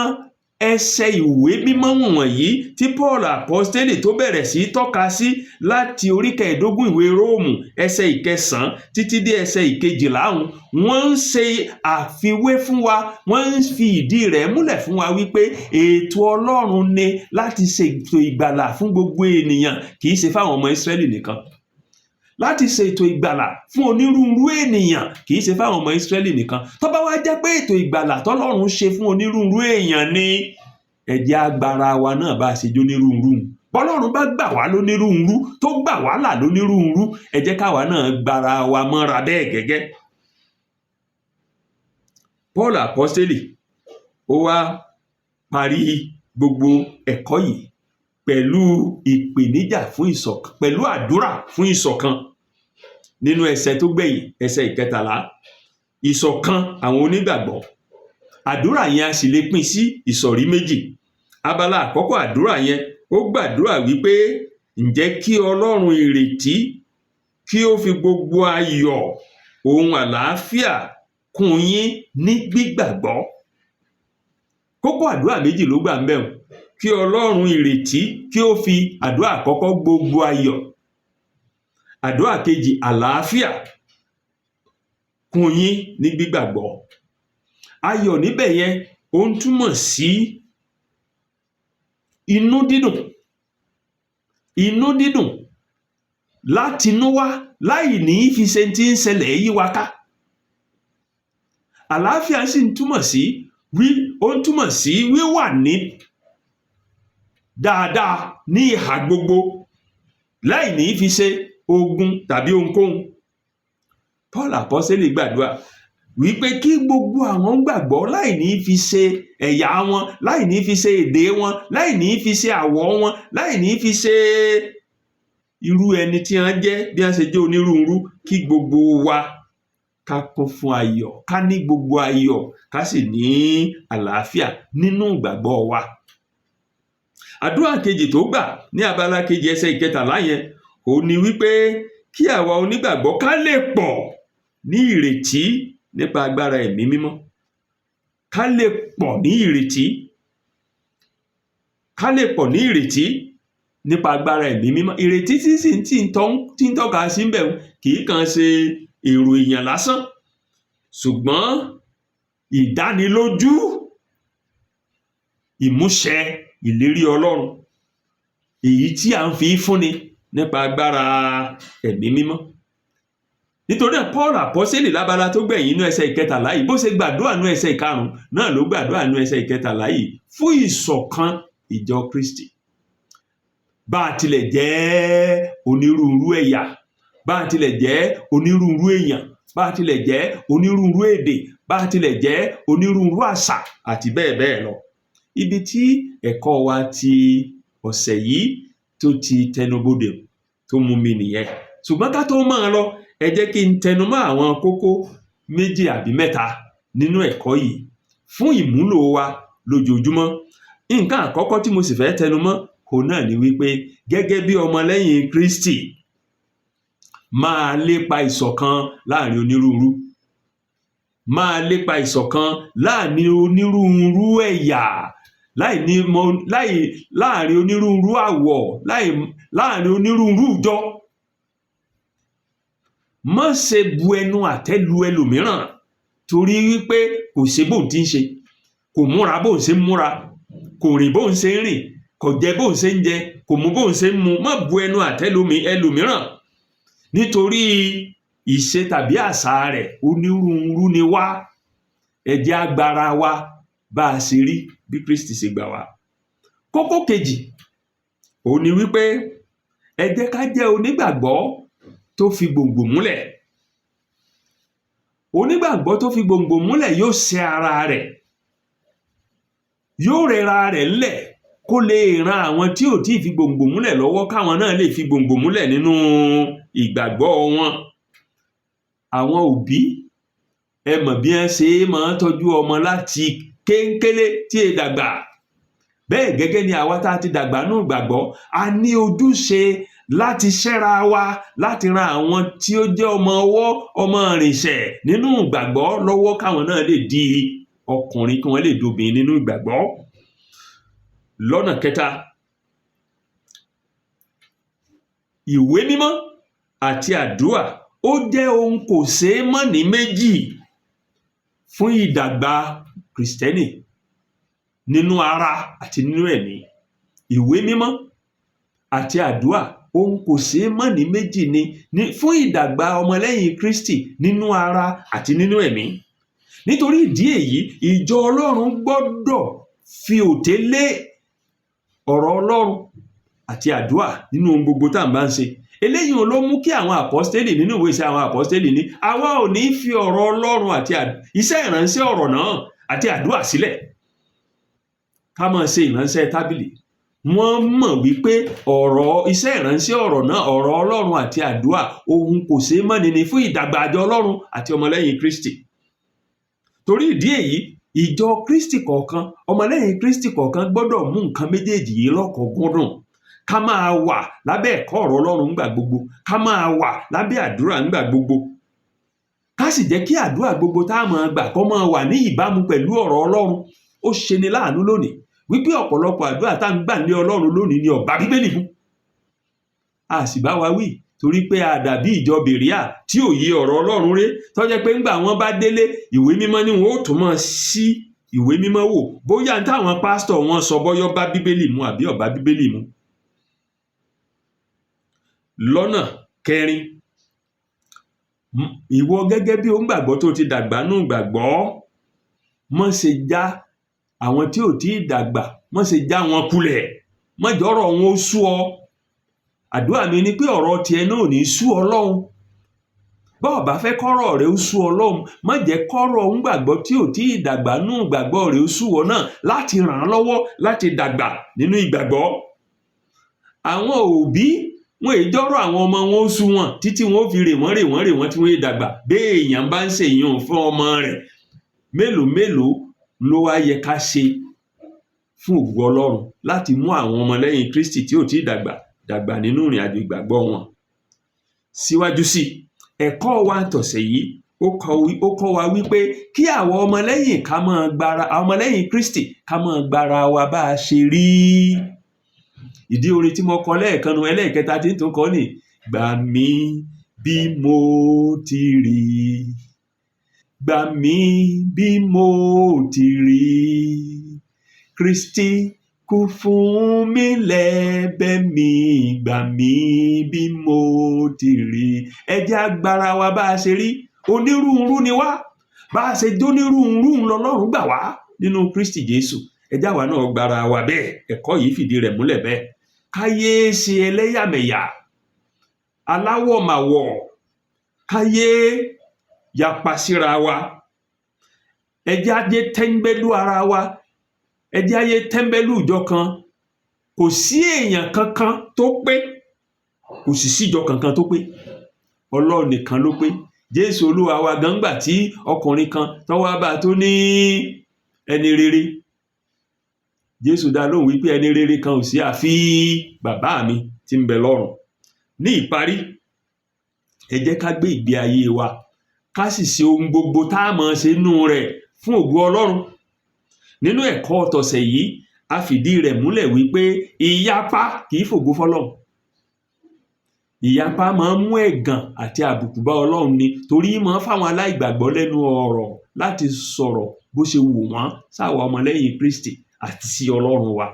ẹsẹ̀ ìwé mímọ́ wọ̀nyí tí Paul apostoli tó bẹ̀rẹ̀ sí tọ́ka sí láti orí 15 ìwé Róòmù ẹsẹ̀ 9 títí dé ẹsẹ̀ 11, wọ́n ń ṣe àfiwé fún wa, wọ́n ń fi ìdí rẹ̀ múlẹ̀ fún wa wípé ètò Ọlọ́run ni láti ṣètò ìgbàlà fún gbogbo ènìyàn, kì í ṣe fáwọn ọmọ Ísírẹ́lì nìkan. Láti ṣètò ìgbàlà fún onírúurú ènìyàn, kì í ṣe fáwọn ọmọ Ísírẹ́lì nìkan. Tó bá wá jẹ́ pé ètò ìgbàlà tọ́lọ́run ṣe fún onírúurú èèyàn ni, ẹ jẹ́ agbára wa náà bá ṣe jó onírúurú. Bọ́lọ́run bá gbà wá lónírúurú, tó gbà wá là lónírúurú, ẹ jẹ́ káwa náà gbára wa mọ́ra bẹ́ẹ̀ gẹ́gẹ́. Paul apostoli ó wá parí gbogbo ẹ̀kọ́ yìí pẹ̀lú ìpèníjà fún ìṣọ̀kan, pẹ̀lú àdúrà fún ìṣọ̀kan nínú ẹsẹ̀ tó gbẹ̀yìn, ẹsẹ̀ 13, ìṣọ̀kan àwọn onígbàgbọ́. Àdúrà yẹn a sì lè pín sí ìsọ̀rí méjì. Abala àkọ́kọ́ àdúrà yẹn, ó gbàdúrà wípé ǹjẹ́ kí Ọlọ́run ìrètí kí ó fi gbogbo ayọ̀ ohun àlàáfíà kún yín ní gbígbàgbọ́. Kókó àdúrà méjì ló gbà ń bẹ̀ wọ́n. Kí Ọlọ́run ìrètí kí ó fi àdúrà àkọ́kọ́ gbogbo ayọ̀, àdúrà kejì àlàáfíà kún yín ní gbígbàgbọ́. Ayọ̀ níbẹ̀ yẹn ó ń túmọ̀ sí inú dídùn látinú wá, láì ní fi ṣe tí ń ṣẹlẹ̀ yí wa ká. Àlàáfíà sì ń túmọ̀ sí wíwà ní dáadáa ní ìhà gbogbo, láì ní fi ṣe ogun tàbí ohunkóhun. Paul apostoli gbàdúrà wípé kí gbogbo àwọn gbàgbọ́, láì ní fi ṣe ẹ̀yà wọn, láì ní fi ṣe èdè wọn, láì ní fi ṣe àwọ̀ wọn, láì ní fi ṣe irú ẹni tí wọ́n jẹ́, bí wọ́n ṣe jẹ́ onírúurú, kí gbogbo wa ká kún fún ayọ̀, ká ní gbogbo ayọ̀, ká sì ní àlàáfíà nínú ìgbàgbọ́ wa. Àdúrà kejì tó gbà ní abala kejì ẹsẹ̀ 13 yẹn, ó ní wípé kí àwa onígbàgbọ́ ká lè pọ̀ ní ìrètí nípa agbára ẹ̀mí mímọ́. Ká lè pọ̀ ní ìrètí, ká lè pọ̀ ní ìrètí nípa agbára ẹ̀mí mímọ́. Ìrètí tí ń tọ́ka sí ń bẹ̀ kì í kàn ṣe èrò èèyàn lásán, ṣùgbọ́n ìdánilójú ìmúṣẹ ìlérí Ọlọ́run, èyí tí a ń fi fúnni nípa agbára ẹ̀mí mímọ́. Nítorí náà Paul apostoli lábala tó gbẹ̀yìn inú ẹsẹ̀ 14 yìí, bó ṣe gbàdúrà nínú ẹsẹ̀ 5 náà ló gbàdúrà nínú ẹsẹ̀ 14 yìí fún ìṣọ̀kan ìjọ Kristi. Bá a tilẹ̀ jẹ́ onírúurú ẹ̀yà, bá a tilẹ̀ jẹ́ onírúurú èèyàn, bá a tilẹ̀ jẹ́ onírúurú èdè, bá a tilẹ̀ jẹ́ onírúurú àṣà àti bẹ́ẹ̀ bẹ́ẹ̀ lọ. Ibi tí ẹ̀kọ́ wa ti ọ̀sẹ̀ yìí tó ti tẹnubodè tó mú mi nìyẹn. Ṣùgbọ́n ká tó máa lọ, ẹ jẹ́ kí n tẹnumọ́ àwọn kókó 2 àbí 3 nínú ẹ̀kọ́ yìí fún ìmúlò wa lójoojúmọ́. Nǹkan àkọ́kọ́ tí mo sì fẹ́ tẹnumọ́ òun náà ni wípé gẹ́gẹ́ bí ọmọlẹ́yìn Kristi, máa lépa ìṣọ̀kan láàrin onírúurú, máa lépa ìṣọ̀kan láàrin onírúurú ẹ̀yà, láàrin onírúurú àwọ̀, láàrin onírúurú ìjọ. Má ṣe bu ẹnu àtẹ́ lu ẹlòmíràn torí wípé kò ṣe bóun ti ń ṣe, kò múra bóun ṣe ń múra, kò rìn bóun ṣe ń rìn, kò jẹ bóun ṣe ń jẹ, kò mu bóun ṣe ń mu. Má bu ẹnu àtẹ́ lu ẹlòmíràn nítorí ìṣe tàbí àṣà rẹ̀. Onírúurú ni wá, ẹ jẹ́ agbára wa bá a ṣe rí bí Kristi ṣe gbà wá. Kókó kejì òun ni wípé ẹ jẹ́ ká jẹ́ onígbàgbọ́ tó fi gbòǹgbò múlẹ̀. Onígbàgbọ́ tó fi gbòǹgbò múlẹ̀ yóò ṣe ara rẹ̀, yóò rẹra rẹ̀ ńlẹ̀ kó lè ran àwọn tí ò tí fi gbòǹgbò múlẹ̀ lọ́wọ́, káwọn náà lè fi gbòǹgbò múlẹ̀ nínú ìgbàgbọ́ wọn. Àwọn òbí, ẹ mọ̀ bí wọ́n ṣe máa ń tọ́jú ọmọ láti kéńkélé tí è dàgbà. bẹ́ẹ̀ gẹ́gẹ́ ni àwa tá a ti dàgbà nínú ìgbàgbọ́ a ní ojúṣe láti ṣẹ́ra wa láti ran àwọn tí ó jẹ́ ọmọ ọwọ́ ọmọ ìrìnsẹ̀ nínú ìgbàgbọ́ lọ́wọ́ káwọn náà lè di ọkùnrin kí wọ́n lè dobìnrin nínú ìgbàgbọ́. Lọ́nà kẹta, ìwé mímọ́ àti àdúrà ó jẹ́ ohun kò ṣeé mọ̀ní méjì fún ìdàgbà Kristẹni nínú ara àti nínú ẹ̀mí. Ìwé mímọ́ àti àdúrà ohun kò ṣeé mọ̀ní méjì ni fún ìdàgbà ọmọlẹ́yìn Kristi nínú ara àti nínú ẹ̀mí. Nítorí ìdí èyí, ìjọ Ọlọ́run gbọ́dọ̀ fi òté lé ọ̀rọ̀ Ọlọ́run àti àdúrà nínú ohun gbogbo tá à ń bá ń ṣe. Eléyìí ló mú kí àwọn àpọ́stélì nínú ìwé Iṣẹ́ àwọn àpọ́stélì ní àwa ò ní fi ọ̀rọ̀ Ọlọ́run àti iṣẹ́ ìránṣẹ́ ọ̀rọ̀ náà àti àdúrà sílẹ̀ ká máa ṣe ìránṣẹ́ tábìlì. Wọ́n mọ̀ wípé iṣẹ́ ìránṣẹ́ ọ̀rọ̀ náà, ọ̀rọ̀ Ọlọ́run àti àdúrà ohun kò ṣeé mọ̀ní ni fún ìdàgbà àjọ Ọlọ́run àti ọmọlẹ́yìn Kristi. Torí ìdí èyí, ìjọ Kristi kọ̀ọ̀kan, ọmọlẹ́yìn Kristi kọ̀ọ̀kan gbọ́dọ̀ mú nǹkan méjèèjì yìí lọ́kọ̀ọ́kúndùn. Ká máa wà lábẹ́ ẹ̀kọ́ ọ̀rọ̀ Ọlọ́run ńgbà gbogbo, ká máa wà lábẹ́ àdúrà ńgbà gbogbo. Ká sì jẹ́ kí àdúrà gbogbo tá a máa gbà kó máa wà ní ìbámu pẹ̀lú ọ̀rọ̀ Ọlọ́run. Ó ṣeni láàánú lónìí wípé ọ̀pọ̀lọpọ̀ àdúrà tá ń gbà lé Ọlọ́run lónìí ni ọ̀bá Bíbélì fún. A sì bá wa wí torí pé a dàbí ìjọ Bèríà tí ò yé ọ̀rọ̀ Ọlọ́run ré, tó jẹ́ pé ńgbà wọ́n bá délé ìwé mímọ́ ni wọ́n ó tún máa ṣí ìwé mímọ́ wò bóyá táwọn pásítọ̀ wọn sọ bọ́yọ́ bá Bíbélì mu àbí ọ̀bá Bíbélì mu. Lọ́nà kẹrin, ìwọ gẹ́gẹ́ bí onígbàgbọ́ tó ti dàgbà nínú ìgbàgbọ́, mọ́ ṣe já àwọn tí ò tí ì dàgbà, mọ́ ṣe já wọn kulẹ̀, mọ́ jọ̀rọ̀ wọn ó sú ọ. Àdúrà mi ni pé ọ̀rọ̀ tiẹ̀ náà ò ní sú Ọlọ́run. Bá ò bá fẹ́ kọ́rọ̀ rẹ̀ ó sú Ọlọ́run, má jẹ́ kọ́rọ̀ onígbàgbọ́ tí ò tí ì dàgbà nínú ìgbàgbọ́ rẹ̀ ó sú ọ náà láti ràn án lọ́wọ́ láti dàgbà nínú ìgbàgbọ́. Àwọn òbí wọn èjọ́rọ̀ àwọn ọmọ wọn ó sú wọn títí wọn ó fi rè wọ́n tí wọ́n dàgbà. Bẹ́ẹ̀ èèyàn bá ń ṣe èèyàn fún ọmọ rẹ̀, mélòó ló wá yẹ ká ṣe fún ògo Ọlọ́run láti mú àwọn ọmọlẹ́yìn Kristi tí ò tí ì dàgbà nínú ìrìn àjò ìgbàgbọ́ wọn. Síwájú sí ẹ̀kọ́ wa tọ̀sẹ̀ yìí ó kọ́ wa wípé kí àwọn ọmọlẹ́yìn Kristi ká máa gbára wa bá a ṣe rí. Ìdí orin tí mo kọ lẹ́ẹ̀kan nu ẹlẹ́ẹ̀kẹta tí ń tún kọ ní gbà mí bí mo ti rí, gbà mí bí mo ti rí, Kristi kú fún mi lẹ́bẹ̀ mi, gbà mí bí mo ti rí. Ẹ jẹ́ agbára wa bá a ṣe rí. Onírúurú ni wá, bá a ṣe jónírúurú lọ́lọ́run gbà wá nínú Kristi Jésù. Ẹ jẹ́ àwa náà gbára wa bẹ́ẹ̀. Ẹ̀kọ́ yìí fìdí rẹ̀ múlẹ̀ bẹ́ẹ̀. Káyé ṣe ẹlẹ́yàmẹ̀yà, aláwọ̀màwọ̀, káyé yapa síra wa. Ẹ jẹ́ ayé tẹ́ńbẹ́lú ara wa, ẹ jẹ́ ayé tẹ́ńbẹ́lú ìjọ kan. Kò sí èèyàn kankan tó pé, kò sì síjọ kankan tó pé. Ọlọ́run nìkan ló pé. Jésù Olúwa wa gangba tí ọkùnrin kan tó wá bá tó ní ẹni rere. Jésù dá lóhùn wípé ẹni rere kan ò sí àfi bàbá mi tí ń bẹ lọ́run. Ní ìparí, ẹ jẹ́ ká gbé ìgbé ayé wa, ká sì ṣe ohun gbogbo tá a máa ṣe nínú rẹ̀ fún ògo Ọlọ́run. Nínú ẹ̀kọ́ tọ̀sẹ̀ yìí, a fìdí rẹ̀ múlẹ̀ wípé ìyapa kìí fògo fọ́lọ́run. Ìyapa máa ń mú ẹ̀gàn àti àbùkù bá Ọlọ́run ni, torí máa ń fáwọn aláìgbàgbọ́ lẹ́nu ọ̀rọ̀ láti sọ̀rọ̀ bó ṣe wù wọ́n sáwọn ọmọlẹ́yìn Kristi àti sí Ọlọ́run wa.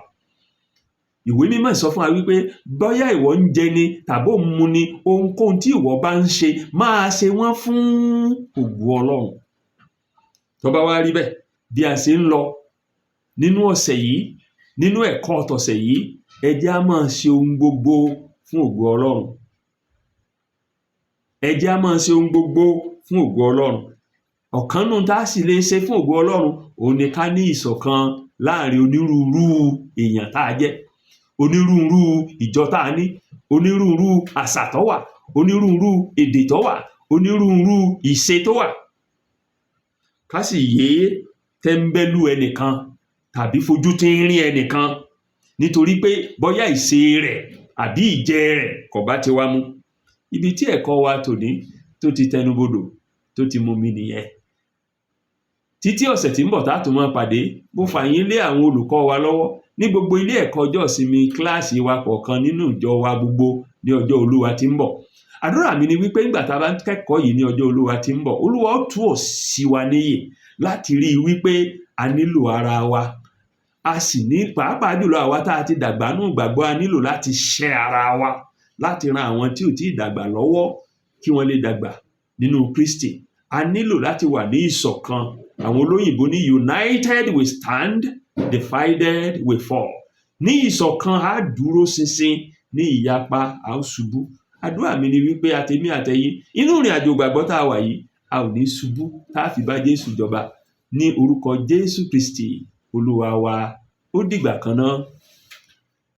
Ìwé mímọ́ sọ fún wa wípé bóyá ìwọ ń jẹ ni tàbí ò ń mu ni, ohunkóhun tí ìwọ bá ń ṣe máa ṣe wọ́n fún ògo Ọlọ́run. Tó bá wá rí bẹ́ẹ̀, bí a ṣe ń lọ nínú ọ̀sẹ̀ yìí, nínú ẹ̀kọ́ tọ̀sẹ̀ yìí, ẹ jẹ́ á máa ṣe ohun gbogbo fún ògo Ọlọ́run. Ẹ jẹ́ á máa ṣe ohun gbogbo fún ògo Ọlọ́run. Ọ̀kan nù tá a sì lè ṣe fún ògo Ọlọ́run òun ni ká ní ìṣọ̀kan láàrin onírúurú èèyàn tá a jẹ́, onírúurú ìjọ tá a ní, onírúurú àṣà tó wà, onírúurú èdè tó wà, onírúurú ìṣe tó wà. Ká sì yé tẹ́ńbẹ́lú ẹnìkan tàbí fojú tínrín ẹnìkan nítorí pé bóyá ìṣe rẹ̀ àbí ìjẹ rẹ̀ kò bá ti wá mú. Ibi tí ẹ̀kọ́ wa tòní tó ti tẹnubodò tó ti mú mi nìyẹn. Títí ọ̀sẹ̀ tí ń bọ̀ tá a tún máa pàdé, mo fà yín lé àwọn olùkọ́ wa lọ́wọ́ ní gbogbo ilé ẹ̀kọ́ ọjọ́ ìsinmi kíláàsì wa kọ̀ọ̀kan nínú ìjọ wa gbogbo ní ọjọ́ Olúwa tí ń bọ̀. Àdúrà mi ni wípé nígbà tá a bá ń kẹ́kọ̀ọ́ yìí ní ọjọ́ Olúwa tí ń bọ̀, Olúwa ó tú ọ̀ sí wa níyè láti rí i wípé a nílò ara wa. A sì ní pàápàá jùlọ àwa tá a ti dàgbà nù gbàgbọ́, a nílò láti ṣẹ́ ara wa láti ran àwọn tí ò tí ì dàgbà lọ́wọ́ kí wọ́n lè dàgbà nínú Kristi. A nílò láti wà ní ìṣọ̀kan. Àwọn olóyìnbó ní united we stand, divided we fall. Ní ìṣọ̀kan a dúró ṣinṣin, ní ìyapa a ó ṣubú. Àdúrà mi ni wípé àtèmi àtẹ̀yin inú ìrìn àjò gbàgbọ́ tá a wà yìí, a ò ní ṣubú tá a fi bá Jésù jọba ní orúkọ Jésù Kristi Olúwa wa. Ó dìgbà kan náà.